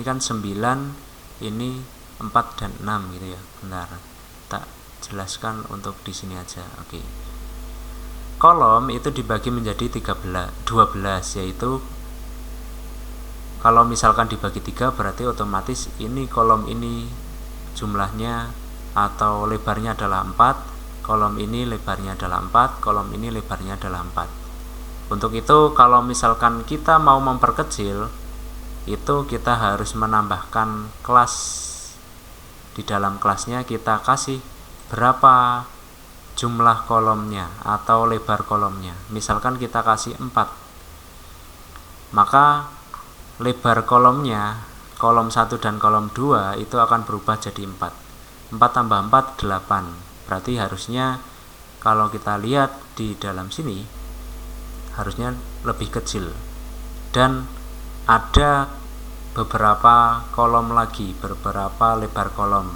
S1: kan 9, ini 4 dan 6 gitu ya. Bentar, tak jelaskan untuk di sini aja. Oke. Kolom itu dibagi menjadi 12, yaitu kalau misalkan dibagi 3 berarti otomatis ini kolom ini jumlahnya atau lebarnya adalah 4, kolom ini lebarnya adalah 4, kolom ini lebarnya adalah 4. Untuk itu kalau misalkan kita mau memperkecil, itu kita harus menambahkan kelas. Di dalam kelasnya kita kasih berapa jumlah kolomnya atau lebar kolomnya. Misalkan kita kasih 4, maka lebar kolomnya, kolom 1 dan kolom 2 itu akan berubah jadi 4. 4 tambah 4 8. Berarti harusnya kalau kita lihat di dalam sini harusnya lebih kecil, dan ada beberapa kolom lagi, beberapa lebar kolom,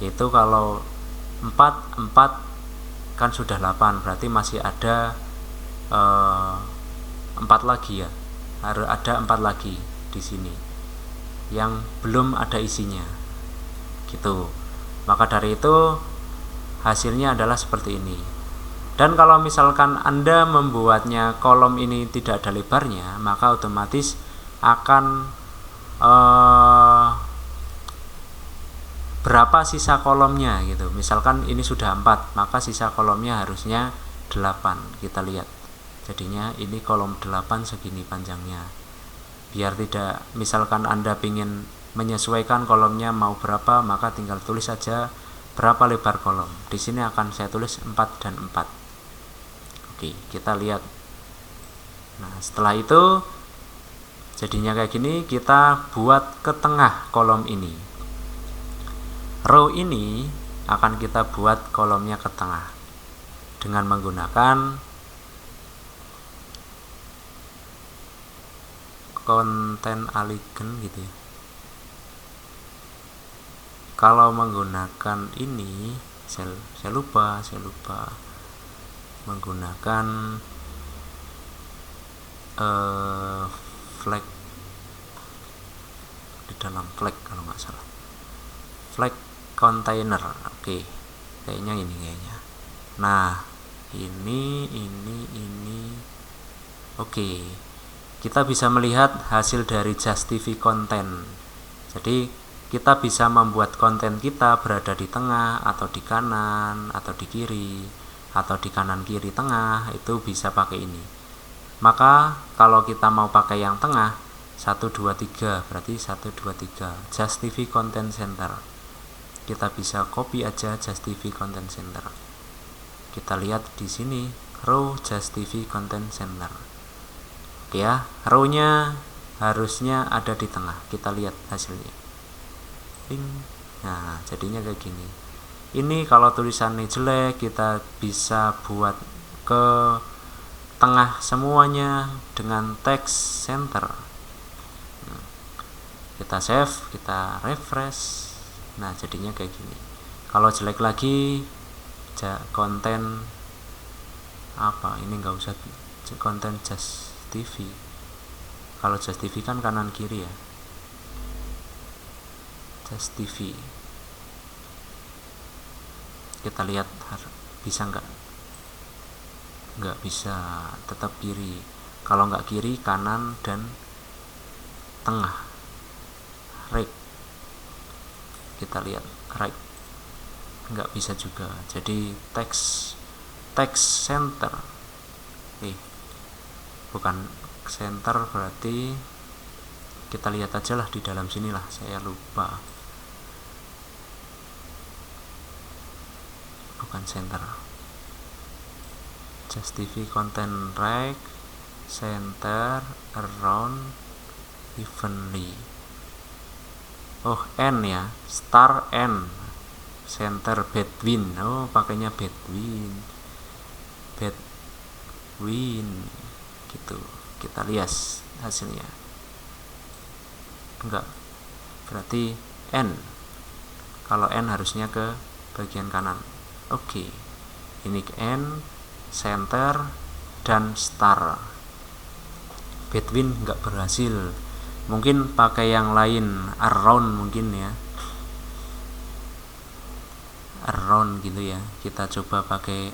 S1: yaitu kalau 4 kan sudah 8, berarti masih ada 4 lagi ya, harus ada 4 lagi di sini yang belum ada isinya gitu. Maka dari itu hasilnya adalah seperti ini. Dan kalau misalkan Anda membuatnya kolom ini tidak ada lebarnya, maka otomatis akan berapa sisa kolomnya gitu. Misalkan ini sudah 4, maka sisa kolomnya harusnya 8. Kita lihat. Jadinya ini kolom 8 segini panjangnya. Biar tidak, misalkan Anda ingin menyesuaikan kolomnya mau berapa, maka tinggal tulis saja berapa lebar kolom. Di sini akan saya tulis 4 dan 4. Oke, kita lihat. Nah, setelah itu jadinya kayak gini. Kita buat ke tengah kolom ini. Row ini akan kita buat kolomnya ke tengah dengan menggunakan content allign gitu ya. Kalau menggunakan ini saya lupa menggunakan flag di dalam flag, kalau nggak salah flag container. Oke, kayaknya ini kayaknya. Nah, ini oke. Kita bisa melihat hasil dari justify content. Jadi kita bisa membuat konten kita berada di tengah atau di kanan atau di kiri atau di kanan kiri tengah, itu bisa pakai ini. Maka kalau kita mau pakai yang tengah 1 2 3, berarti 1 2 3 justify content center. Kita bisa copy aja justify content center. Kita lihat di sini row justify content center. Oke ya, row-nya harusnya ada di tengah. Kita lihat hasilnya. Nah, jadinya kayak gini. Ini kalau tulisannya jelek, kita bisa buat ke tengah semuanya dengan text center. Kita save, kita refresh. Nah, jadinya kayak gini. Kalau jelek lagi, konten apa? Ini nggak usah konten justify. Kalau justify kan kanan kiri ya. Justify. Kita lihat bisa nggak bisa, tetap kiri. Kalau nggak kiri, kanan dan tengah. Right. Kita lihat right, nggak bisa juga. Jadi text center. Bukan center, berarti kita lihat aja lah di dalam sinilah. Saya lupa. Bukan center. Justify content right, center around evenly. Oh, N ya, star N, center between. Oh, pakainya between gitu. Kita lihat hasilnya. Enggak, berarti N. Kalau N harusnya ke bagian kanan. Oke, ini N, center, dan star. Between nggak berhasil. Mungkin pakai yang lain, around mungkin ya. Around gitu ya. Kita coba pakai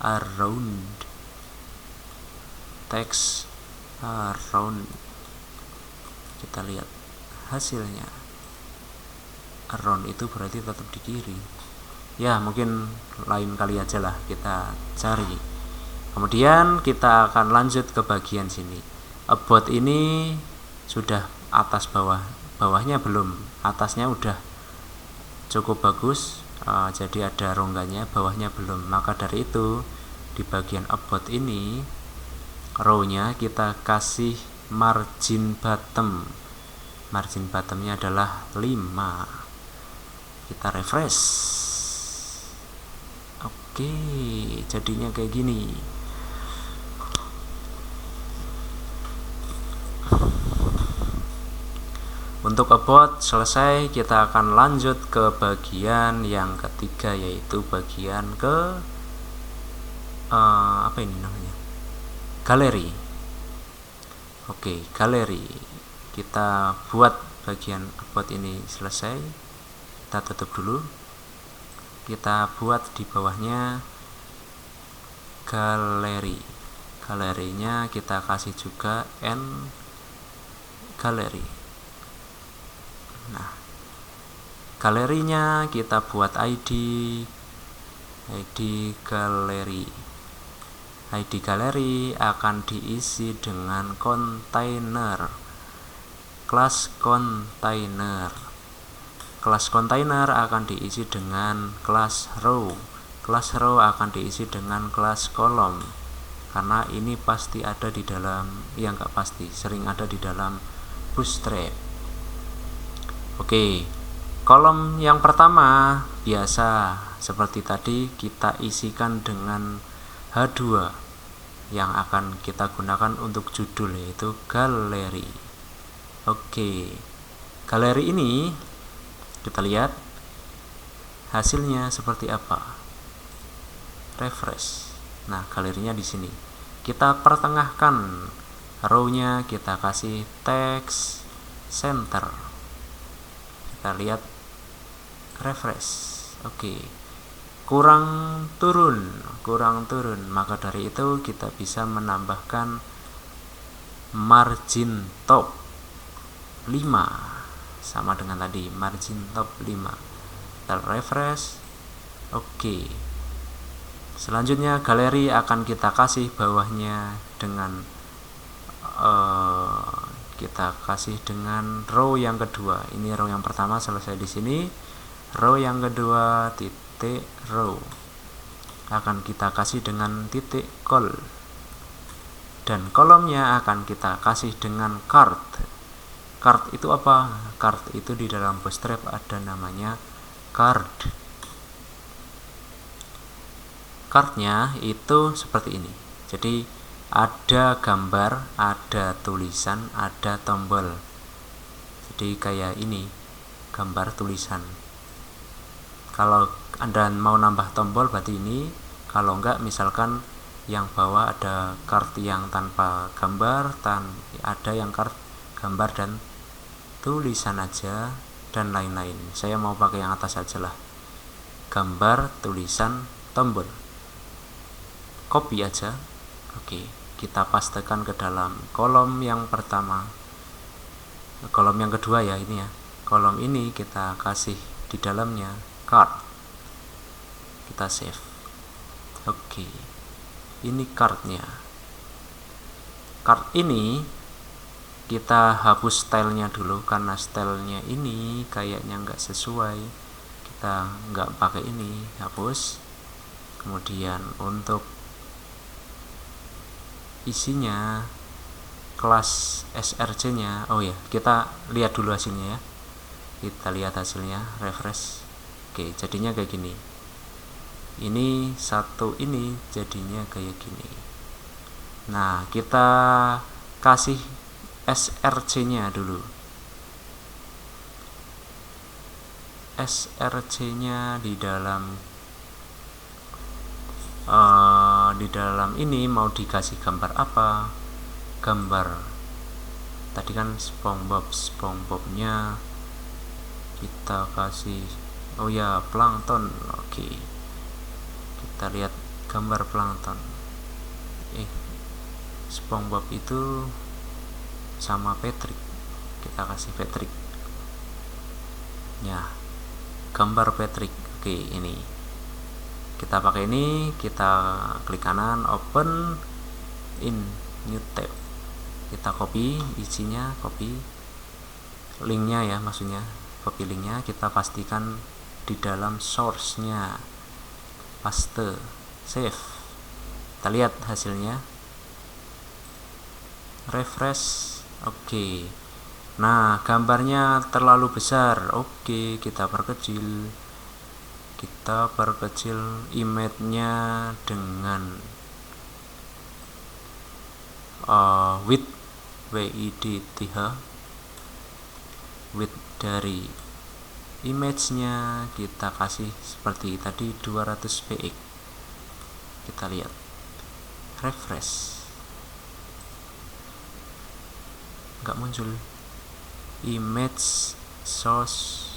S1: around. Text around. Kita lihat hasilnya. Around itu berarti tetap di kiri. Ya, mungkin lain kali aja lah kita cari. Kemudian kita akan lanjut ke bagian sini. About ini sudah atas bawah, bawahnya belum, atasnya udah cukup bagus. Jadi ada rongganya, bawahnya belum. Maka dari itu di bagian about ini row-nya kita kasih margin bottomnya adalah 5. Kita refresh. Oke, jadinya kayak gini. Untuk about selesai, kita akan lanjut ke bagian yang ketiga, yaitu bagian ke apa ini namanya, galeri. Oke, galeri. Kita buat bagian about ini selesai. Kita tutup dulu. Kita buat di bawahnya galeri. Galerinya kita kasih juga n galeri. Nah, galerinya kita buat ID galeri. ID galeri akan diisi dengan kontainer, kelas kontainer. Kelas kontainer akan diisi dengan kelas row. Kelas row akan diisi dengan kelas kolom. Karena ini pasti ada di dalam, nggak pasti, sering ada di dalam Bootstrap. Oke, kolom yang pertama biasa seperti tadi kita isikan dengan H2 yang akan kita gunakan untuk judul, yaitu galeri. Oke, galeri ini kita lihat hasilnya seperti apa. Refresh. Nah, galerinya di sini. Kita pertengahkan row-nya, kita kasih text center. Kita lihat, refresh. Oke. Kurang turun. Maka dari itu kita bisa menambahkan margin top 5. Sama dengan tadi, margin top 5. Kita refresh. Oke. Selanjutnya galeri akan kita kasih bawahnya dengan kita kasih dengan row yang kedua. Ini row yang pertama selesai di sini. Row yang kedua titik row akan kita kasih dengan titik col. Dan kolomnya akan kita kasih dengan card. Card itu apa? Card itu di dalam Bootstrap ada namanya card. Cardnya itu seperti ini. Jadi ada gambar, ada tulisan, ada tombol. Jadi kayak ini, gambar tulisan. Kalau Anda mau nambah tombol berarti ini. Kalau enggak, misalkan yang bawah ada card yang tanpa gambar, ada yang card gambar dan tulisan aja, dan lain-lain. Saya mau pakai yang atas aja lah, gambar, tulisan, tombol. Copy aja. Oke, kita pastekan ke dalam kolom yang pertama, kolom yang kedua ya, ini ya. Kolom ini kita kasih di dalamnya card. Kita save. Oke, ini cardnya. Card ini kita hapus stylenya dulu, karena stylenya ini kayaknya nggak sesuai. Kita nggak pakai ini, hapus. Kemudian untuk isinya, kelas src nya, oh ya, kita lihat dulu hasilnya ya. Kita lihat hasilnya, refresh. Oke, jadinya kayak gini. Ini satu, ini jadinya kayak gini. Nah, kita kasih src nya dulu. Src nya di dalam ini mau dikasih gambar apa? Gambar. Tadi kan SpongeBob-nya kita kasih, oh ya, plankton. Oke. Kita lihat gambar plankton. SpongeBob itu sama Patrick. Kita kasih Patrick. Ya, gambar Patrick. Oke, ini. Kita pakai ini, kita klik kanan, open in new tab. Kita copy isinya, copy linknya ya, maksudnya copy linknya, kita pastikan di dalam source-nya, paste, save. Kita lihat hasilnya, refresh. Oke. Nah, gambarnya terlalu besar. Oke, kita perkecil. Kita perkecil image-nya dengan width width dari image-nya kita kasih seperti tadi 200 px. Kita lihat, refresh, nggak muncul image source.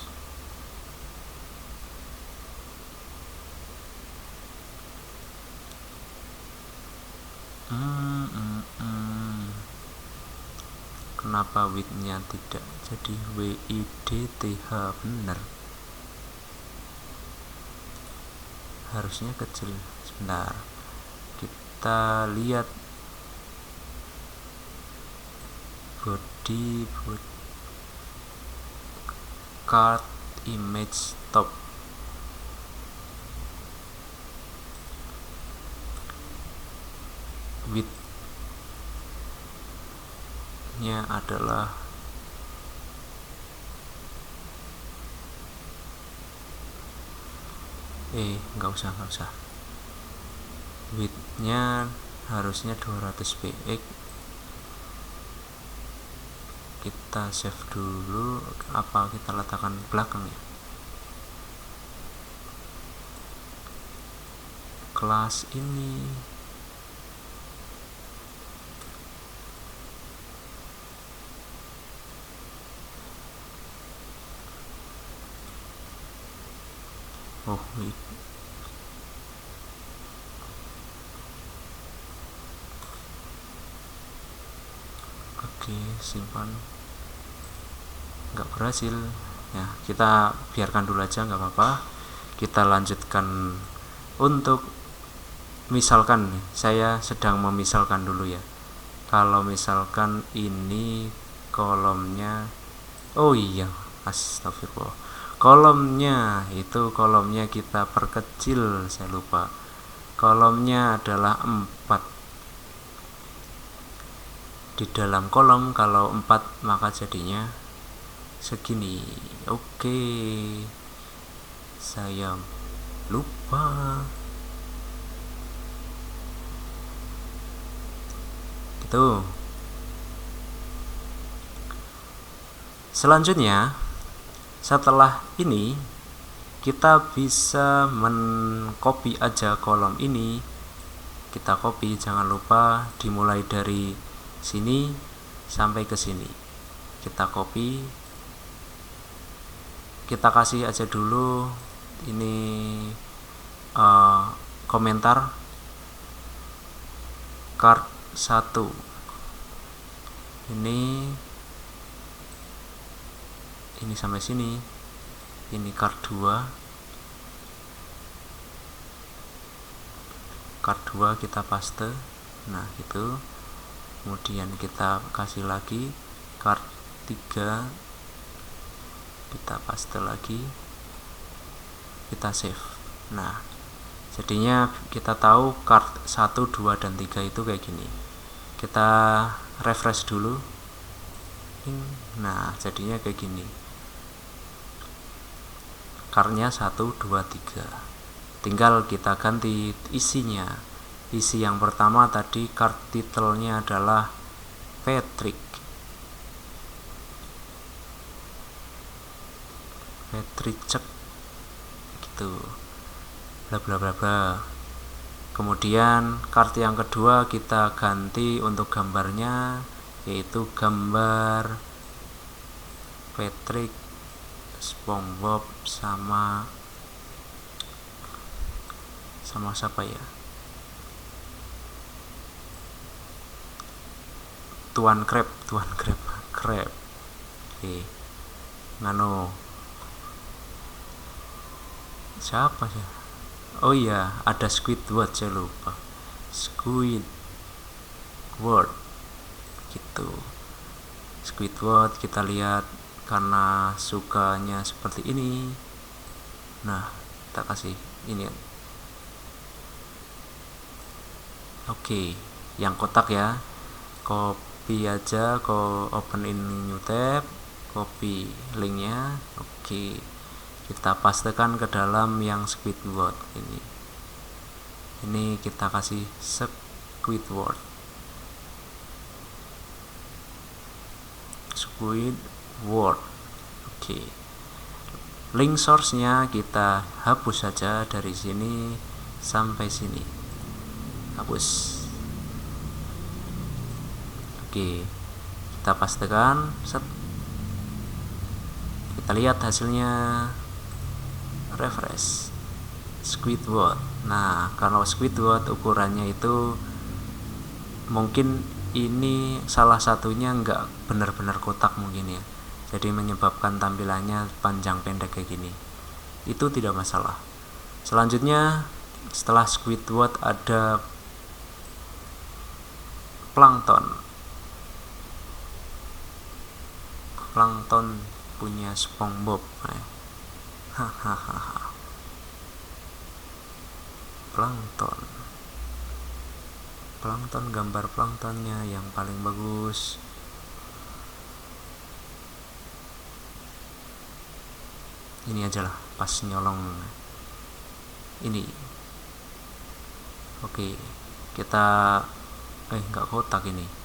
S1: Kenapa width-nya tidak jadi width? Bener, harusnya kecil. Sebentar, kita lihat body card image top. Width-nya adalah nggak usah, width-nya harusnya 200 px. Kita save dulu, apa kita letakkan belakang ya, kelas ini. Oke, simpan, nggak berhasil ya, kita biarkan dulu aja, nggak apa-apa. Kita lanjutkan untuk misalkan, saya sedang memisalkan dulu ya. Kalau misalkan ini kolomnya, oh iya, astagfirullah, kolomnya kita perkecil, saya lupa. Kolomnya adalah 4. Di dalam kolom kalau 4 maka jadinya segini. Oke, saya lupa. Gitu. Selanjutnya, setelah ini kita bisa mencopy aja kolom ini. Kita copy, jangan lupa dimulai dari sini sampai ke sini. Kita copy, kita kasih aja dulu ini komentar card 1. Ini sampai sini. Ini card 2. Card 2 kita paste. Nah, gitu. Kemudian kita kasih lagi card 3, kita paste lagi, kita save. Nah, jadinya kita tahu card 1, 2, dan 3 itu kayak gini. Kita refresh dulu. Nah, jadinya kayak gini. Cardnya 1, 2, 3. Tinggal kita ganti isinya. Isi yang pertama tadi card title-nya adalah Patrick cek gitu, bla bla bla bla. Kemudian card yang kedua kita ganti untuk gambarnya, yaitu gambar Patrick, SpongeBob sama siapa ya, Tuan Crab. Ngano, siapa sih? Oh iya, ada Squidward, saya lupa. Squidward gitu. Squidward kita lihat karena sukanya seperti ini. Nah, kita kasih ini. Oke, yang kotak ya. copy aja, open in new tab, copy linknya. Oke, kita pastekan ke dalam yang Squidward ini kita kasih Squidward. Oke, link source-nya kita hapus saja dari sini sampai sini, hapus. Oke, kita pastekan, kita lihat hasilnya, refresh Squidward. Nah, kalau Squidward ukurannya itu mungkin ini salah satunya nggak benar-benar kotak mungkin ya, jadi menyebabkan tampilannya panjang pendek kayak gini. Itu tidak masalah. Selanjutnya setelah Squidward ada Plankton punya SpongeBob. Plankton, gambar planktonnya yang paling bagus. Ini aja lah, pas nyolong ini. Oke, kita nggak kotak ini.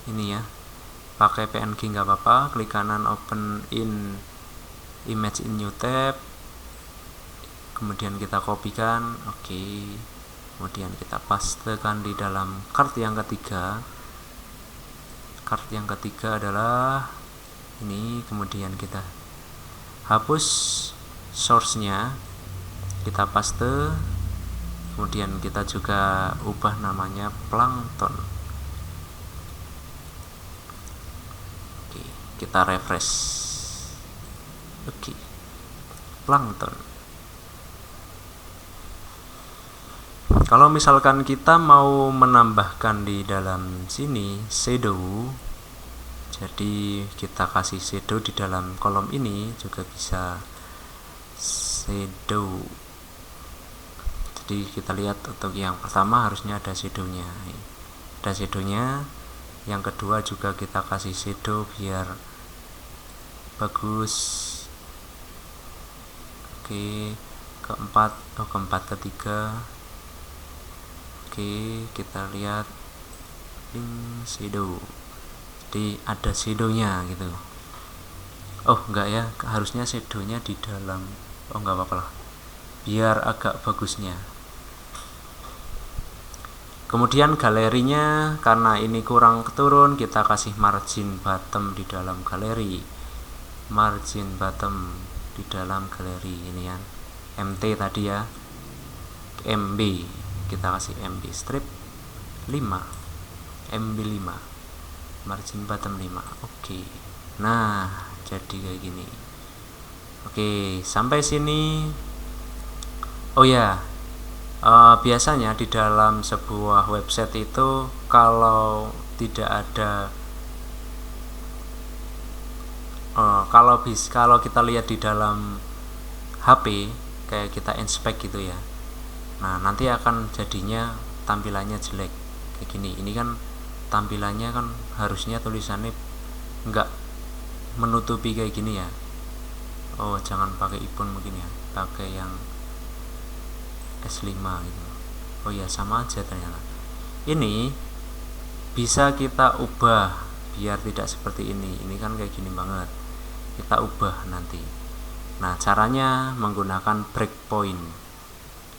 S1: Ini ya, pakai PNG nggak apa-apa. Klik kanan, open in image in new tab, kemudian kita kopikan. Oke, kemudian kita pastekan di dalam card yang ketiga. Card yang ketiga adalah ini, kemudian kita hapus source-nya, kita paste, kemudian kita juga ubah namanya Plankton. Kita refresh. Oke, Plankton. Kalau misalkan kita mau menambahkan di dalam sini shadow, jadi kita kasih shadow di dalam kolom ini juga bisa. Shadow, jadi kita lihat untuk yang pertama harusnya ada shadownya. Yang kedua juga kita kasih shadow biar bagus. Oke, ketiga. Oke, kita lihat link shadow, jadi ada shadownya gitu. Oh enggak ya, harusnya shadownya di dalam. Oh enggak apa-apa lah, biar agak bagusnya. Kemudian galerinya, karena ini kurang keturun, kita kasih margin bottom di dalam galeri. Margin bottom di dalam galeri ini ya, MT tadi ya, MB, kita kasih MB strip 5, MB 5, margin bottom 5. Oke, nah jadi kayak gini. Oke, sampai sini. Oh ya, biasanya di dalam sebuah website itu kalau tidak ada kalau kita lihat di dalam HP kayak kita inspect gitu ya, nah nanti akan jadinya tampilannya jelek kayak gini. Ini kan tampilannya kan harusnya tulisannya nggak menutupi kayak gini ya. Oh, jangan pakai icon mungkin ya, pakai yang S5 gitu. Oh ya, sama aja ternyata. Ini bisa kita ubah biar tidak seperti ini. Ini kan kayak gini banget, kita ubah nanti. Nah, caranya menggunakan breakpoint.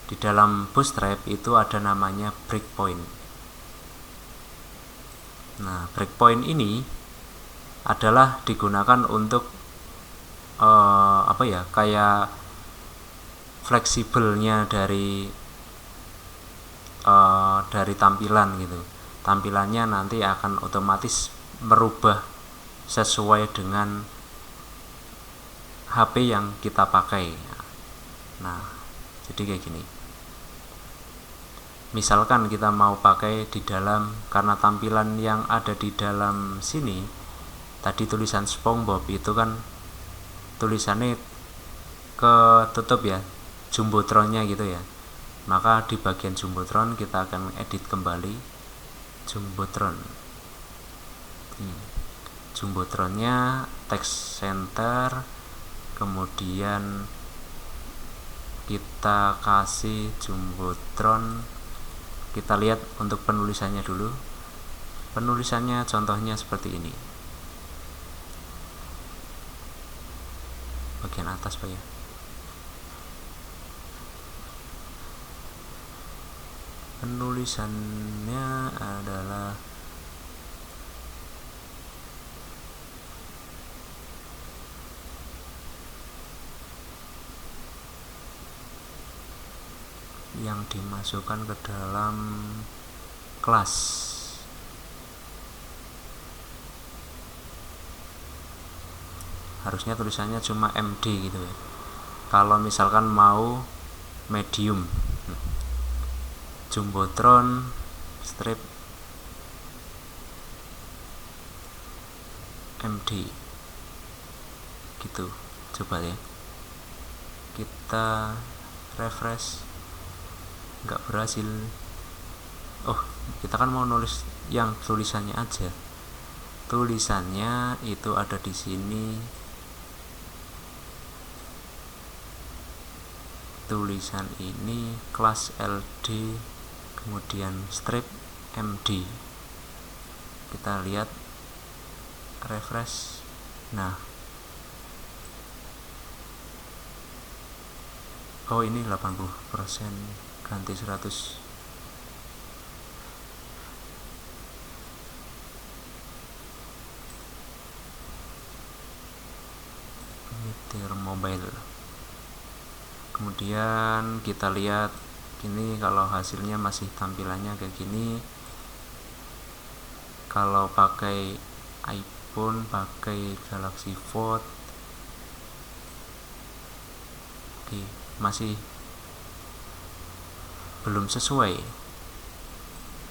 S1: Di dalam Bootstrap itu ada namanya breakpoint. Nah, breakpoint ini adalah digunakan untuk kayak fleksibelnya dari tampilan gitu. Tampilannya nanti akan otomatis merubah sesuai dengan HP yang kita pakai. Nah, jadi kayak gini. Misalkan kita mau pakai di dalam, karena tampilan yang ada di dalam sini tadi tulisan SpongeBob itu kan tulisannya ketutup ya, jumbotronnya gitu ya. Maka di bagian jumbotron kita akan edit kembali jumbotron. Jumbotronnya text center, kemudian kita kasih jumbotron. Kita lihat untuk penulisannya dulu. Penulisannya contohnya seperti ini. Bagian atas Pak ya. Penulisannya adalah yang dimasukkan ke dalam kelas. Harusnya tulisannya cuma MD gitu ya. Kalau misalkan mau medium, jumbotron strip MD gitu. Coba ya, kita refresh, nggak berhasil. Oh, kita kan mau nulis yang tulisannya aja. Tulisannya itu ada di sini. Tulisan ini kelas LD, kemudian strip MD. Kita lihat, refresh. Nah, oh ini 80% ganti 100. Meter mobile. Kemudian kita lihat ini, kalau hasilnya masih tampilannya kayak gini. Kalau pakai iPhone, pakai Galaxy Fold, oke, masih belum sesuai.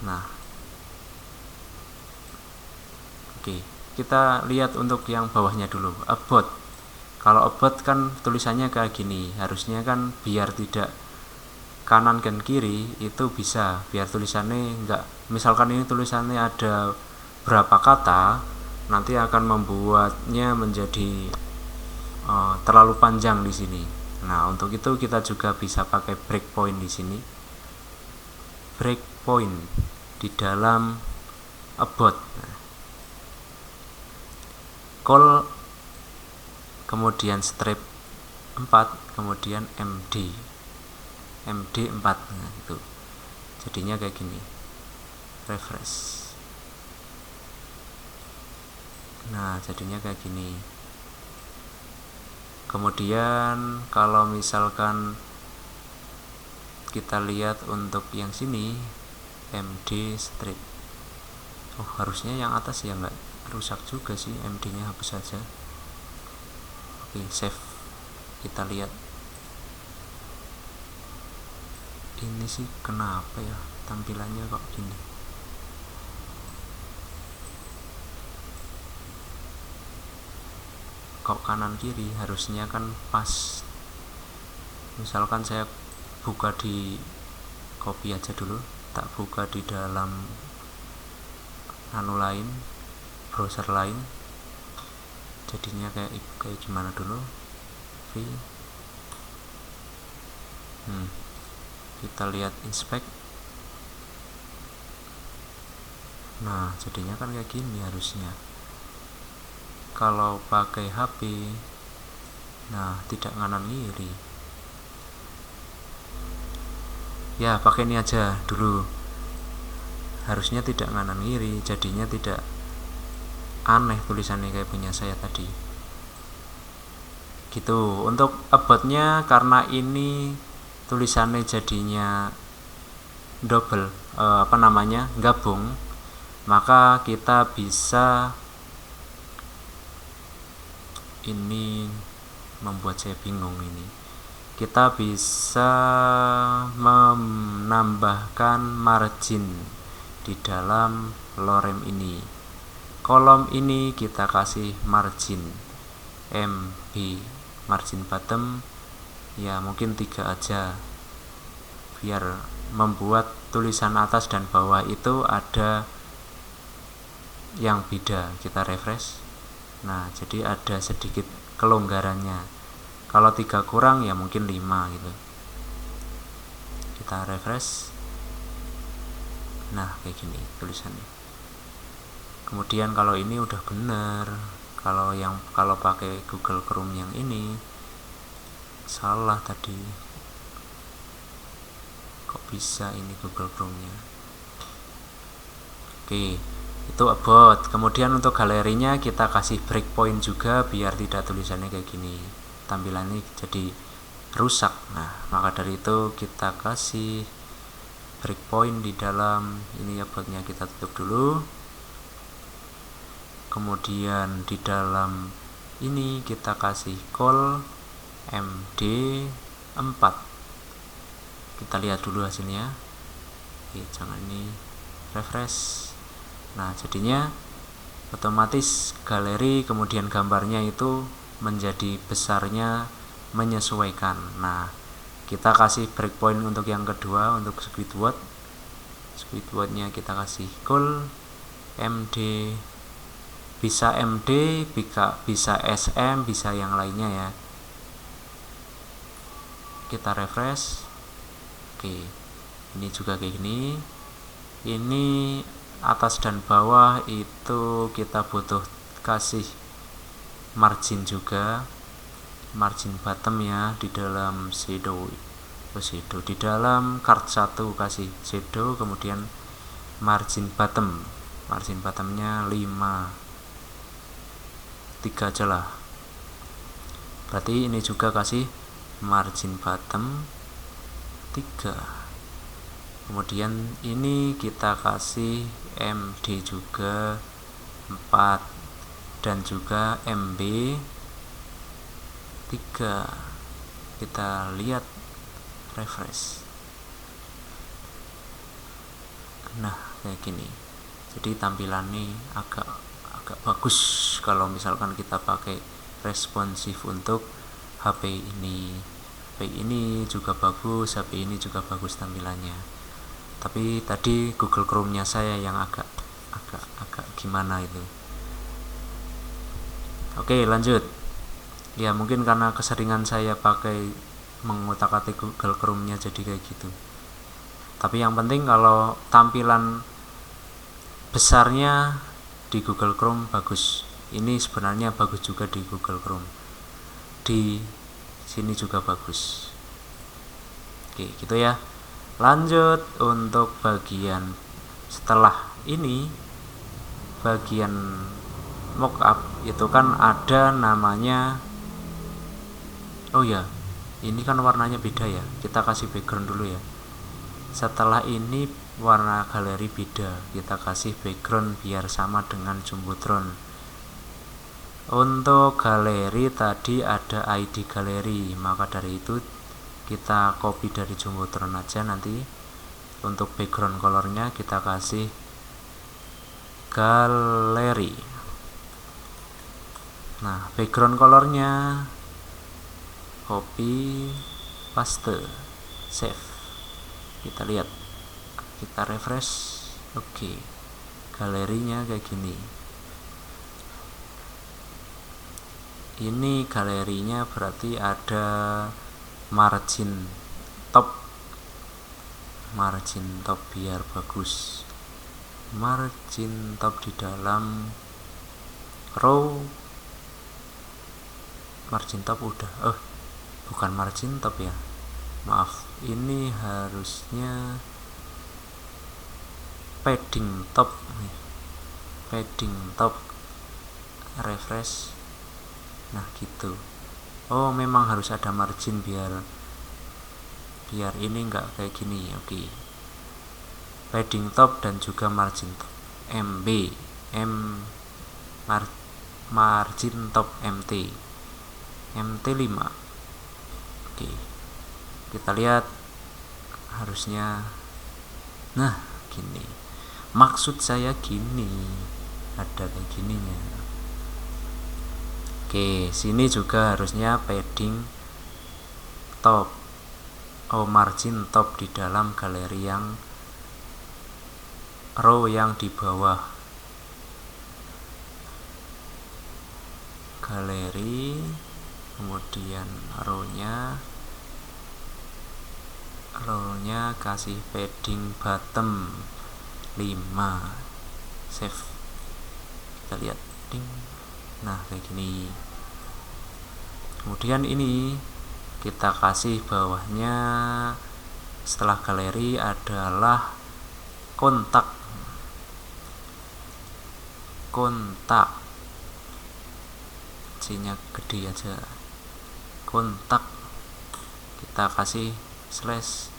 S1: Nah, oke, kita lihat untuk yang bawahnya dulu, about. Kalau about kan tulisannya kayak gini, harusnya kan biar tidak kanan dan kiri itu bisa, biar tulisannya enggak, misalkan ini tulisannya ada berapa kata, nanti akan membuatnya menjadi terlalu panjang di sini. Nah, untuk itu kita juga bisa pakai breakpoint di sini. Breakpoint di dalam about. Call, kemudian strip 4, kemudian MD 4. Nah, itu jadinya kayak gini. Refresh. Nah, jadinya kayak gini. Kemudian kalau misalkan kita lihat untuk yang sini, MD strip. Oh, harusnya yang atas ya, nggak rusak juga sih, MD nya hapus saja. Oke, save. Kita lihat. Ini sih kenapa ya tampilannya kok gini. Kok kanan kiri, harusnya kan pas. Misalkan saya buka di copy aja dulu, tak buka di dalam lain, browser lain, jadinya kayak gimana dulu. Kita lihat inspect. Nah, jadinya kan kayak gini harusnya kalau pakai HP. Nah, tidak kanan kiri ya, pakai ini aja dulu. Harusnya tidak kanan kiri, jadinya tidak aneh tulisannya kayak punya saya tadi gitu. Untuk aboutnya, karena ini tulisannya jadinya double, gabung, maka kita bisa, ini membuat saya bingung ini, kita bisa menambahkan margin di dalam lorem ini. Kolom ini kita kasih margin MB margin bottom ya mungkin 3 aja, biar membuat tulisan atas dan bawah itu ada yang beda. Kita refresh. Nah, jadi ada sedikit kelonggarannya. Kalau 3 kurang ya mungkin 5 gitu. Kita refresh. Nah, kayak gini tulisannya. Kemudian kalau ini udah bener. Kalau pakai Google Chrome yang ini salah tadi. Kok bisa ini Google Chrome-nya? Oke, itu about. Kemudian untuk galerinya kita kasih breakpoint juga biar tidak tulisannya kayak gini, tampilannya jadi rusak. Nah, maka dari itu kita kasih breakpoint di dalam ini. Aboutnya kita tutup dulu. Kemudian di dalam ini kita kasih call MD4. Kita lihat dulu hasilnya. Oke, jangan ini, refresh. Nah, jadinya otomatis galeri kemudian gambarnya itu menjadi besarnya menyesuaikan. Nah, kita kasih breakpoint untuk yang kedua, untuk Squidward. Squidwardnya kita kasih call MD, bisa MD, bisa SM, bisa yang lainnya ya. Kita refresh. Oke, ini juga kayak gini. Ini atas dan bawah itu kita butuh kasih margin juga, margin bottom ya, di dalam shadow, di dalam card 1 kasih shadow, kemudian margin bottomnya 5, 3 aja lah. Berarti ini juga kasih margin bottom 3. Kemudian ini kita kasih MD juga 4 dan juga MB 3. Kita lihat, refresh. Nah, kayak gini. Jadi tampilannya agak bagus kalau misalkan kita pakai responsif untuk HP ini. HP ini juga bagus, HP ini juga bagus tampilannya. Tapi tadi Google Chrome-nya saya yang agak gimana itu. Oke, lanjut. Ya, mungkin karena keseringan saya pakai mengutak-atik Google Chrome-nya jadi kayak gitu. Tapi yang penting kalau tampilan besarnya di Google Chrome bagus. Ini sebenarnya bagus juga di Google Chrome. Di sini juga bagus. Oke, gitu ya. Lanjut untuk bagian setelah ini, bagian mockup itu kan ada namanya. Oh ya, ini kan warnanya beda ya. Kita kasih background dulu ya. Setelah ini warna galeri beda, kita kasih background biar sama dengan Jumbotron. Untuk galeri tadi ada ID galeri, maka dari itu kita copy dari Jumbotron aja. Nanti untuk background colornya kita kasih galeri. Nah, background colornya copy, paste, save. Kita lihat, kita refresh. Oke, galerinya kayak gini. Ini galerinya berarti ada margin top biar bagus. Margin top di dalam row, margin top udah. Bukan margin top ya, maaf, ini harusnya padding top. Refresh. Nah, gitu. Oh, memang harus ada margin biar ini enggak kayak gini. Oke. Padding top dan juga margin top margin top MT 5. Oke, kita lihat harusnya. Nah, gini, maksud saya gini, ada kayak gininya. Oke, sini juga harusnya padding top, margin top di dalam galeri yang row yang di bawah. Galeri, kemudian rownya kasih padding bottom 5, save. Kita lihat, ding. Nah, kayak gini. Kemudian ini kita kasih bawahnya, setelah galeri adalah kontak. C-nya gede aja. Kontak. Kita kasih slash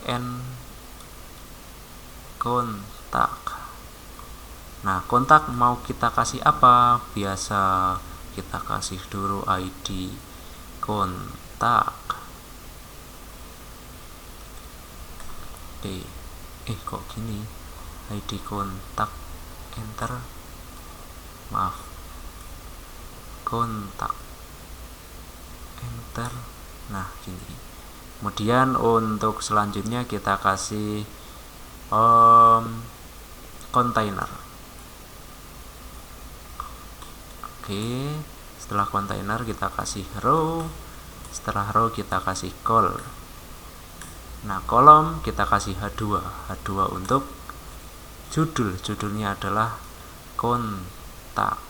S1: n kontak. Nah, kontak mau kita kasih apa? Biasa kita kasih dulu ID kontak. Kok gini? ID kontak, enter. Maaf. Kontak, enter. Nah, gini. Kemudian untuk selanjutnya kita kasih kontainer. Oke, setelah kontainer kita kasih row, setelah row kita kasih call. Nah, kolom kita kasih H2 untuk judulnya adalah kontak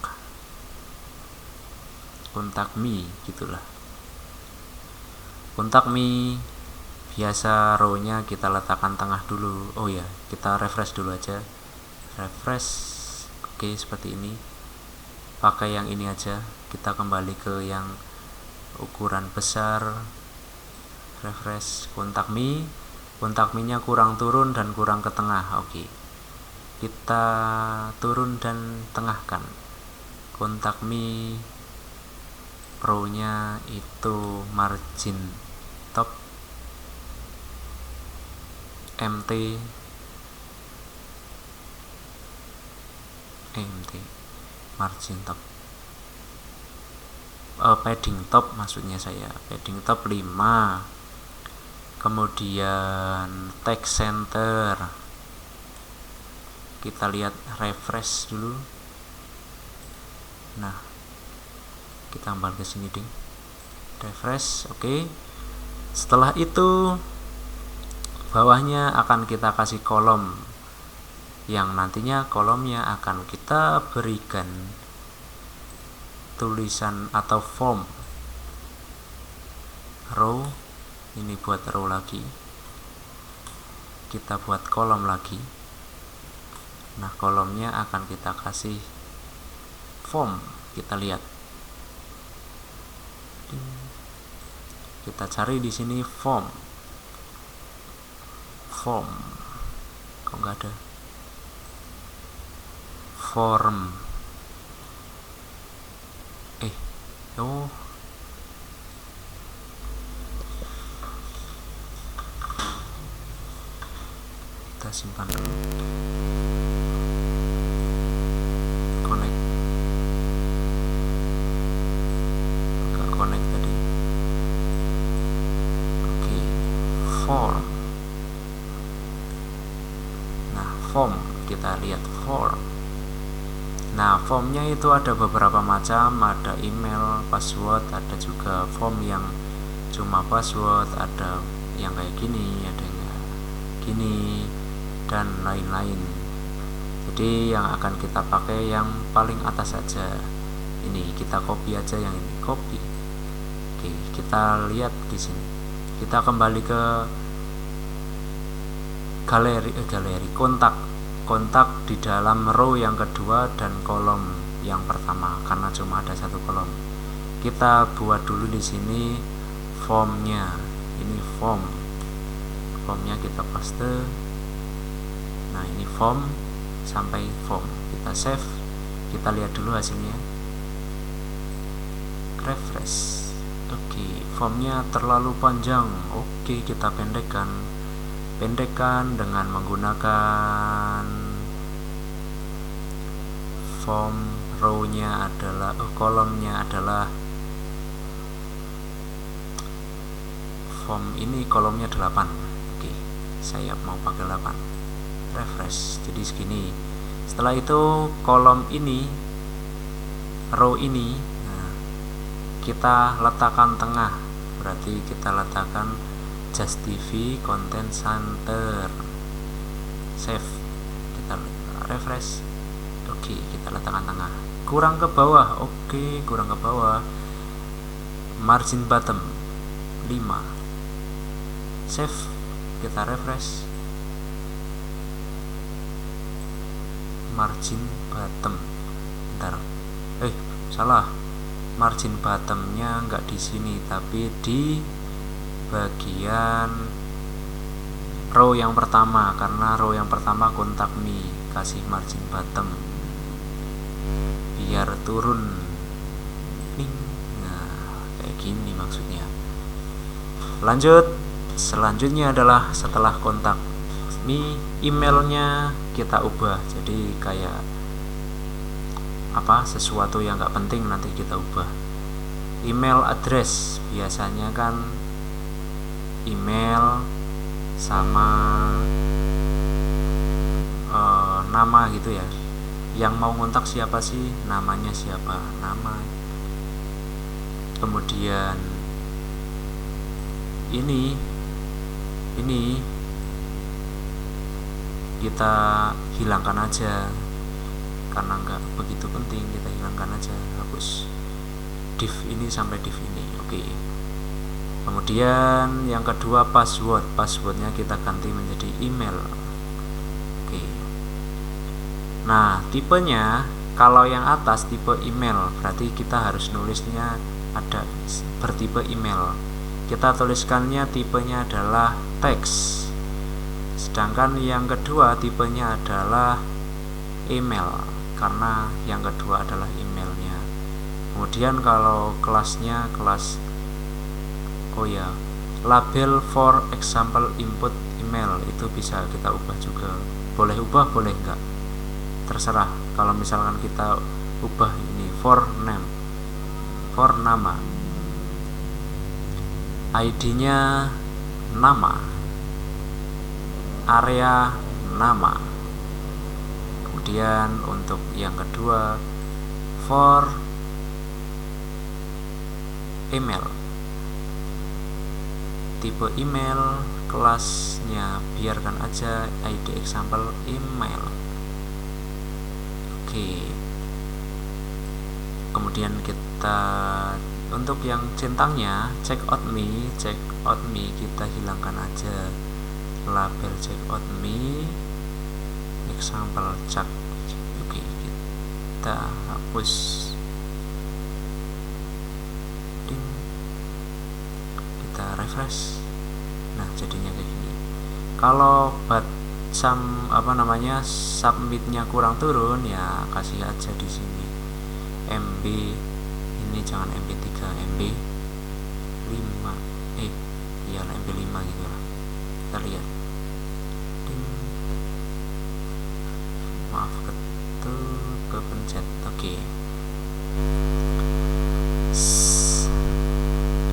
S1: me, gitulah. Kontak me, biasa row-nya kita letakkan tengah dulu. Oh ya, kita refresh dulu aja. Refresh. Oke, seperti ini. Pakai yang ini aja. Kita kembali ke yang ukuran besar. Refresh kontak me nya kurang turun dan kurang ke tengah. Oke, kita turun dan tengahkan. Kontak me row nya itu margin top mt margin top, padding top maksudnya saya, padding top 5. Kemudian text center, kita lihat, refresh dulu. Nah, kita kembali ke sini, ding. Refresh, oke. Setelah itu bawahnya akan kita kasih kolom, yang nantinya kolomnya akan kita berikan tulisan atau form. Row, ini buat row lagi, kita buat kolom lagi. Nah, kolomnya akan kita kasih form. Kita lihat, kita cari di sini form. Kok nggak ada? Form. Kita simpan dulu. Connect. Nggak connect tadi. Oke, form. Nah, form, kita lihat form. Nah, formnya itu ada beberapa macam, ada email, password, ada juga form yang cuma password, ada yang kayak gini, ada yang gini, dan lain-lain. Jadi yang akan kita pakai yang paling atas saja. Ini kita copy aja, yang ini copy. Oke, kita lihat di sini. Kita kembali ke galeri kontak di dalam row yang kedua dan kolom yang pertama, karena cuma ada satu kolom. Kita buat dulu di sini formnya. Ini formnya kita paste. Nah, ini form sampai form, kita save. Kita lihat dulu hasilnya. Refresh. Oke, formnya terlalu panjang. Oke, kita pendekkan dengan menggunakan form row-nya adalah kolomnya adalah form ini, kolomnya 8. Oke, saya mau pakai 8. Refresh, jadi segini. Setelah itu kolom ini, row ini, nah, kita letakkan tengah, berarti kita letakkan Just TV Content Center. Save, kita refresh. Oke, kita letakkan tengah. Kurang ke bawah, oke, kurang ke bawah. Margin bottom 5. Save, kita refresh. Margin bottom, bentar, salah. Margin bottomnya nggak di sini, tapi di bagian row yang pertama, karena row yang pertama kontak me, kasih margin bottom biar turun nih. Nah, kayak gini maksudnya. Lanjut, selanjutnya adalah setelah kontak me, emailnya kita ubah jadi kayak sesuatu yang nggak penting, nanti kita ubah. Email address biasanya kan email sama nama gitu ya. Yang mau kontak siapa sih, namanya siapa, nama. Kemudian ini kita hilangkan aja karena nggak begitu penting, kita hilangkan aja, hapus div ini sampai div ini. Oke. Kemudian yang kedua passwordnya kita ganti menjadi email. Oke. Nah, tipenya kalau yang atas tipe email, berarti kita harus nulisnya ada bertipe email. Kita tuliskannya tipenya adalah teks. Sedangkan yang kedua tipenya adalah email, karena yang kedua adalah emailnya. Kemudian kalau kelasnya label for example input email, itu bisa kita ubah juga. Boleh ubah, boleh enggak, terserah. Kalau misalkan kita ubah ini for name, for nama, ID-nya nama, area nama. Kemudian untuk yang kedua for email, tipe email, kelasnya biarkan aja ID example email. Oke. Kemudian kita untuk yang centangnya check out me kita hilangkan aja label check out me example check. Oke, kita hapus. Kita refresh. Nah, jadinya kayak gini. Kalau submitnya kurang turun, ya kasih aja di sini MB, ini jangan MB3, MB5, iyalah MB5 gitu lah. Kita lihat. Maaf, kepencet. Oke.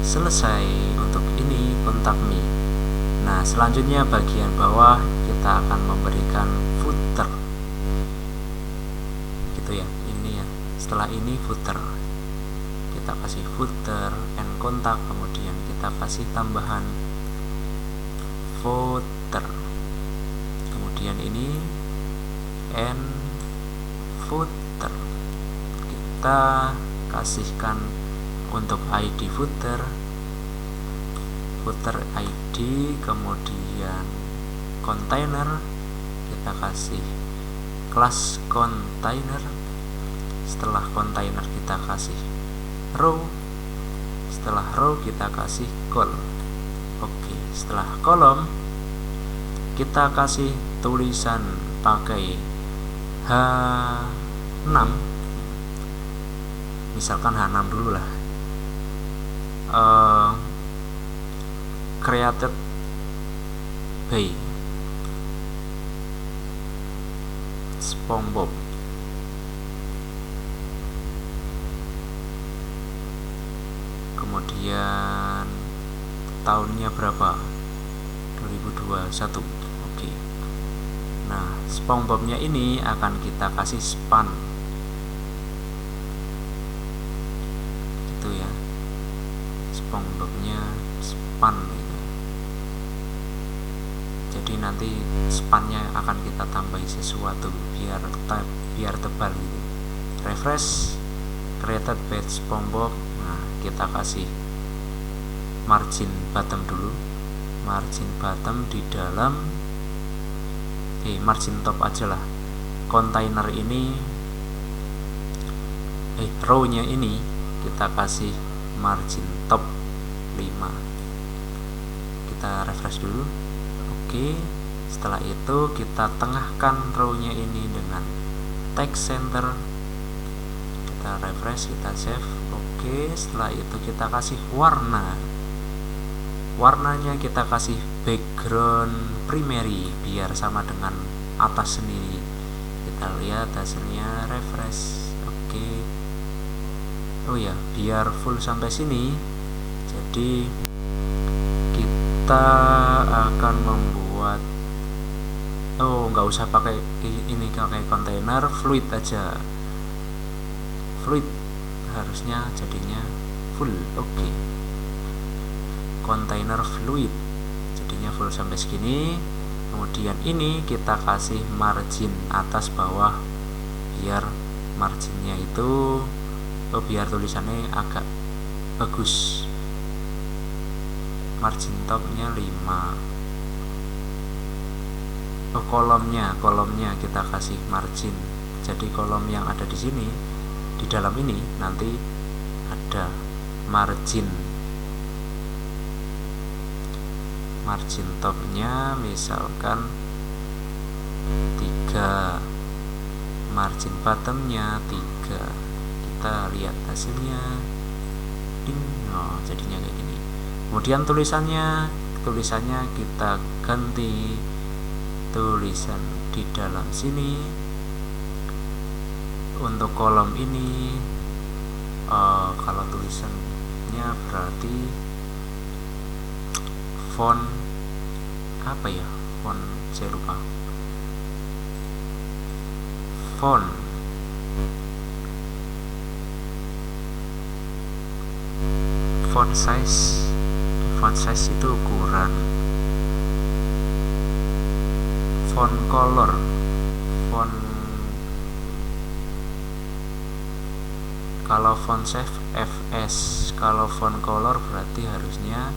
S1: Selesai untuk ini kontak me. Nah, selanjutnya bagian bawah kita akan memberikan footer gitu ya, ini ya. Setelah ini footer, kita kasih footer and kontak, kemudian kita kasih tambahan footer, kemudian ini and footer. Kita kasihkan untuk ID footer ID, kemudian container kita kasih kelas container. Setelah container kita kasih row, setelah row kita kasih col. Oke, setelah kolom kita kasih tulisan pakai H6, misalkan H6 dulu lah. Created by SpongeBob. kemudian tahunnya berapa, 2021. Oke. Nah, SpongeBob-nya ini akan kita kasih span gitu ya, SpongeBob-nya span gitu. Jadi nanti spannya akan kita tambahi sesuatu biar tebal gitu. Refresh, created page SpongeBob. Nah, kita kasih margin bottom dulu, margin bottom di dalam margin top aja lah. Container ini row-nya ini kita kasih margin top 5. Kita refresh dulu. Oke, setelah itu kita tengahkan row-nya ini dengan text center. Kita refresh, kita save. Oke, setelah itu kita kasih warnanya kita kasih background primary biar sama dengan atas sendiri. Kita lihat hasilnya, refresh. Oke. Oh ya, biar full sampai sini, jadi kita akan membuat nggak usah pakai ini, pakai kontainer, fluid aja. Fluid harusnya jadinya full. Oke. Container fluid jadinya full sampai segini. Kemudian ini kita kasih margin atas bawah biar marginnya itu biar tulisannya agak bagus. Margin topnya 5. Kolomnya kita kasih margin. Jadi kolom yang ada di sini, di dalam ini nanti ada margin topnya misalkan 3, margin bottomnya 3. Kita lihat hasilnya, jadinya kayak gini. Kemudian tulisannya kita ganti tulisan di dalam sini. Untuk kolom ini kalau tulisannya berarti font apa ya, font saya lupa, font size itu ukuran. Font color, kalau font size FS, kalau font color berarti harusnya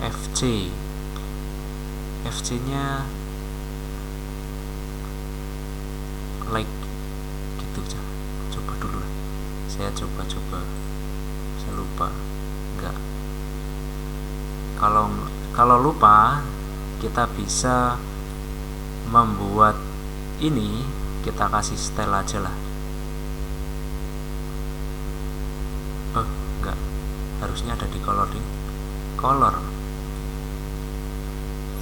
S1: FC nya like gitu. Coba dulu, saya coba saya lupa. Enggak, kalau lupa kita bisa membuat ini, kita kasih style aja lah. Enggak, harusnya ada di coloring,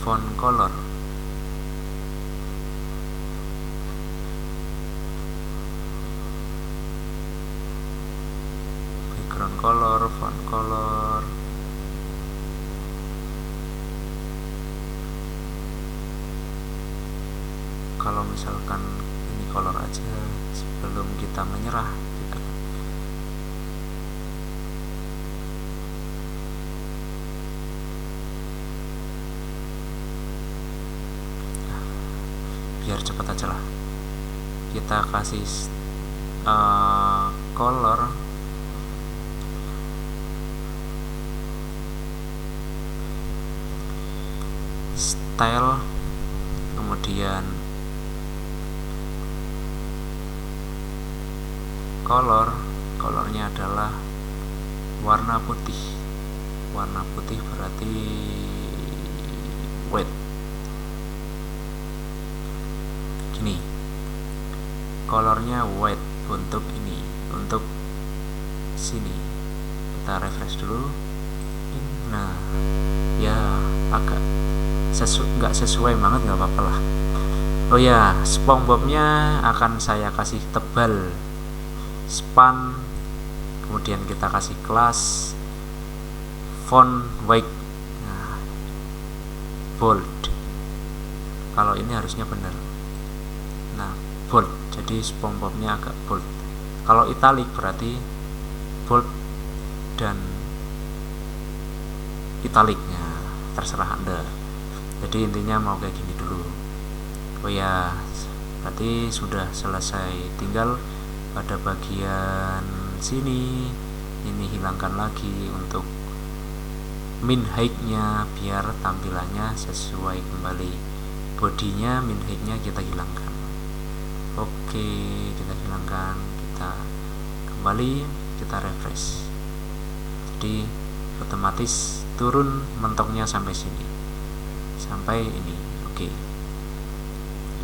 S1: font color. Background color, font color. Kalau misalkan ini color aja, sebelum kita menyerah, biar cepat aja lah, kita kasih color style, kemudian colornya adalah warna putih berarti white. Gini, colornya white untuk ini, untuk sini. Kita refresh dulu. Nah, ya agak nggak sesuai banget, nggak apa-apa lah. Oh ya, SpongeBob-nya akan saya kasih tebal, span, kemudian kita kasih kelas, font white, nah, bold. Kalau ini harusnya benar. Nah, bold, jadi SpongeBob-nya agak bold. Kalau italic berarti bold dan italicnya terserah Anda. Jadi intinya mau kayak gini dulu. Oh ya, berarti sudah selesai. Tinggal pada bagian sini ini hilangkan lagi untuk min height-nya biar tampilannya sesuai kembali. Bodinya min height-nya kita hilangkan. Oke, kita hilangkan, kita kembali, kita refresh. Jadi otomatis turun mentoknya sampai sini, sampai ini. Oke.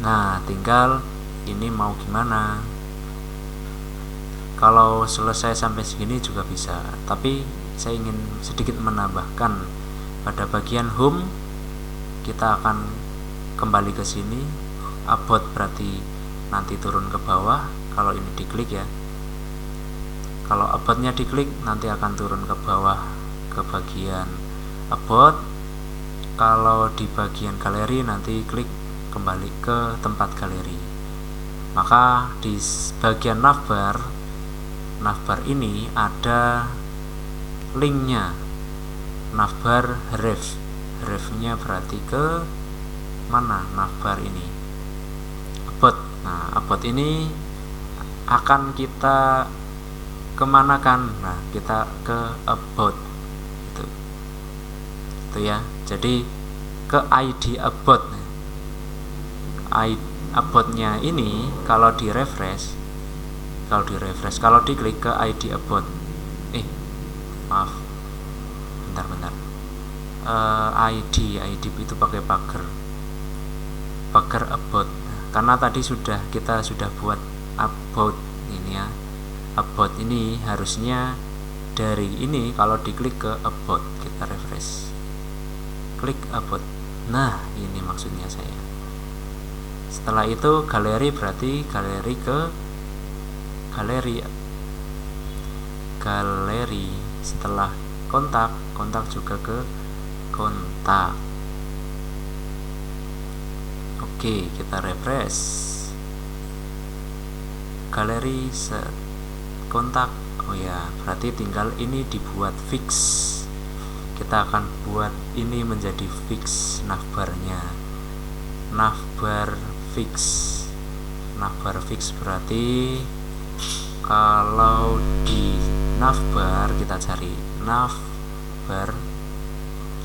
S1: Nah, tinggal ini mau gimana. Kalau selesai sampai segini juga bisa, tapi saya ingin sedikit menambahkan pada bagian home. Kita akan kembali ke sini. About berarti nanti turun ke bawah. Kalau ini diklik ya, kalau about-nya diklik nanti akan turun ke bawah ke bagian about. Kalau di bagian galeri nanti klik kembali ke tempat galeri. Maka di bagian navbar ini ada linknya, navbar href-nya berarti ke mana navbar ini, about. Nah, about ini akan kita kemanakan? Nah, kita ke about itu ya. Jadi ke ID about. About-nya ini kalau di refresh, kalau diklik ke ID about, maaf, bentar, ID itu pakai pagar about, karena tadi kita sudah buat about ini ya. About ini harusnya dari ini, kalau diklik ke about, kita refresh, klik about. Nah, ini maksudnya saya. Setelah itu galeri berarti galeri ke galeri. Setelah kontak juga ke kontak. Oke, kita refresh. Galeri set kontak. Oh ya, berarti tinggal ini dibuat fix. Kita akan buat ini menjadi fix navbarnya. Navbar fix berarti kalau di navbar kita cari navbar,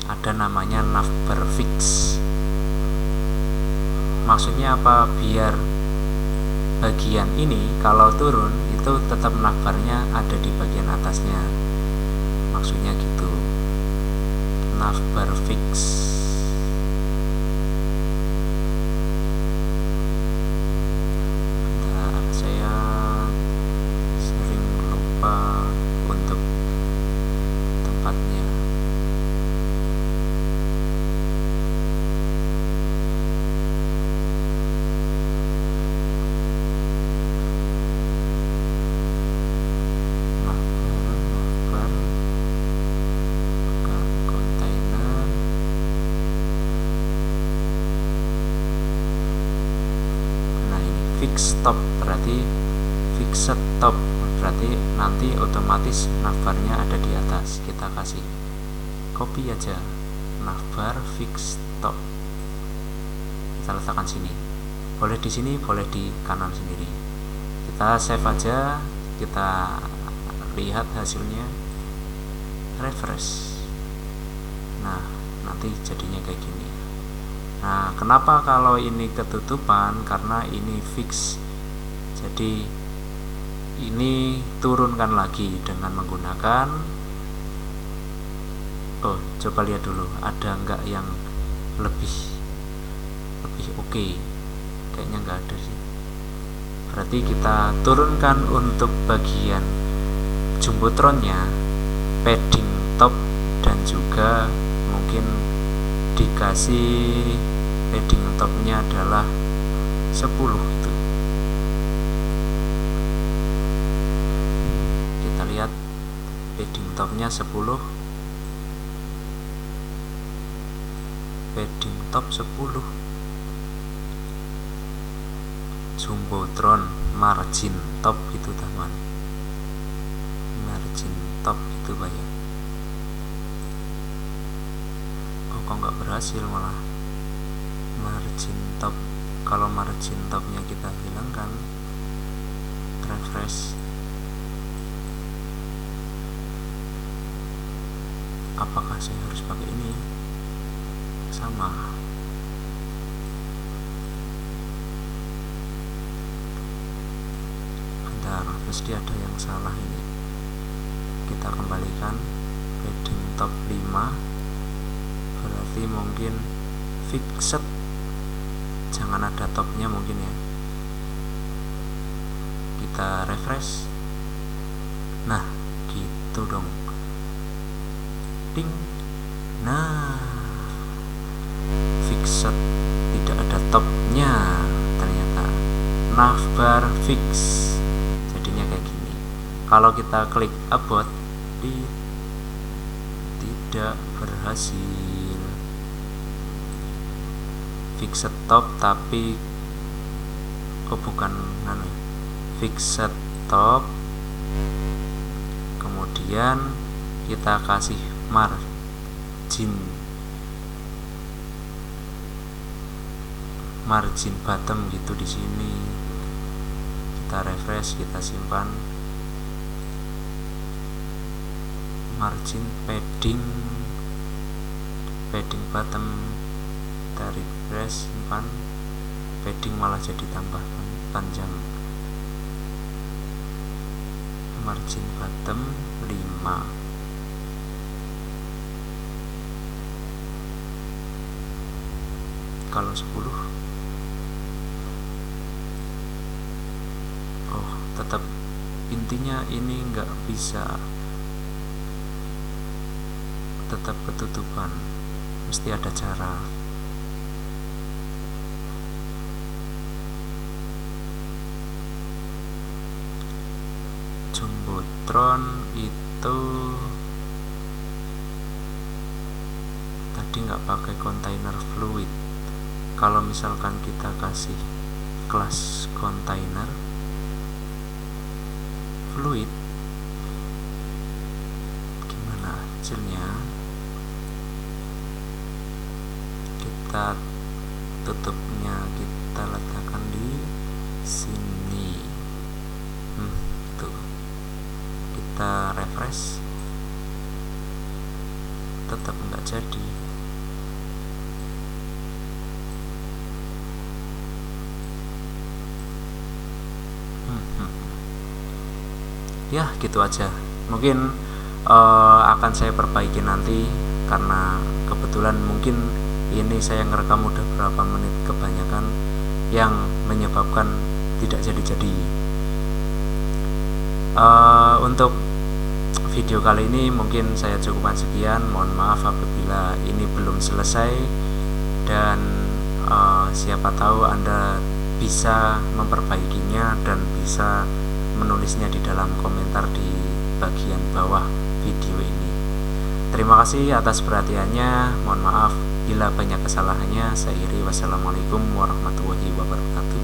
S1: ada namanya navbar fix. Maksudnya apa? Biar bagian ini kalau turun itu tetap navbarnya ada di bagian atasnya, maksudnya gitu. Navbar fix. Untuk tempatnya. Navbar kontainer. Nah, ini fix top berarti fixed top berarti nanti otomatis navbarnya ada di atas. Kita kasih copy aja, navbar fix top, kita letakkan sini. Boleh di sini, boleh di kanan sendiri. Kita save aja, kita lihat hasilnya, refresh. Nah, nanti jadinya kayak gini. Nah, kenapa kalau ini ketutupan? Karena ini fix. Jadi ini turunkan lagi dengan menggunakan, coba lihat dulu ada enggak yang lebih oke. Kayaknya enggak ada sih. Berarti kita turunkan untuk bagian jumbotronnya, padding top, dan juga mungkin dikasih padding topnya adalah 10 itu. Lihat padding topnya 10. padding top 10, jumbotron margin top gitu teman, margin top gitu Pak ya. Oh kok nggak berhasil malah margin top. Kalau margin topnya kita hilangkan, refresh, apakah saya harus pakai ini? Sama. Bentar, pasti ada yang salah ini. Kita kembalikan padding top 5, berarti mungkin fixed, jangan ada topnya mungkin ya. Kita refresh, nah gitu dong, ding. Nah fixed, tidak ada topnya ternyata, navbar fix, jadinya kayak gini. Kalau kita klik about, tidak berhasil. Fixed top tapi bukan fixed top, kemudian kita kasih margin bottom gitu di sini. Kita refresh, kita simpan, margin padding bottom, kita refresh, simpan, padding malah jadi tambah panjang. Margin bottom 5, kalau 10, oh tetap, intinya ini nggak bisa, tetap ketutupan, mesti ada cara. Jumbotron itu tadi nggak pakai container fluid. Kalau misalkan kita kasih kelas container fluid, gimana hasilnya? Kita tutupnya kita letakkan di sini. Tuh. Kita refresh, tetap enggak jadi. Ya gitu aja, mungkin akan saya perbaiki nanti, karena kebetulan mungkin ini saya ngerekam udah berapa menit kebanyakan, yang menyebabkan tidak jadi-jadi. Untuk video kali ini mungkin saya cukupkan sekian. Mohon maaf apabila ini belum selesai, dan siapa tahu Anda bisa memperbaikinya dan bisa menulisnya di dalam komentar di bagian bawah video ini. Terima kasih atas perhatiannya. Mohon maaf bila banyak kesalahannya. Saya Iri, wassalamualaikum warahmatullahi wabarakatuh.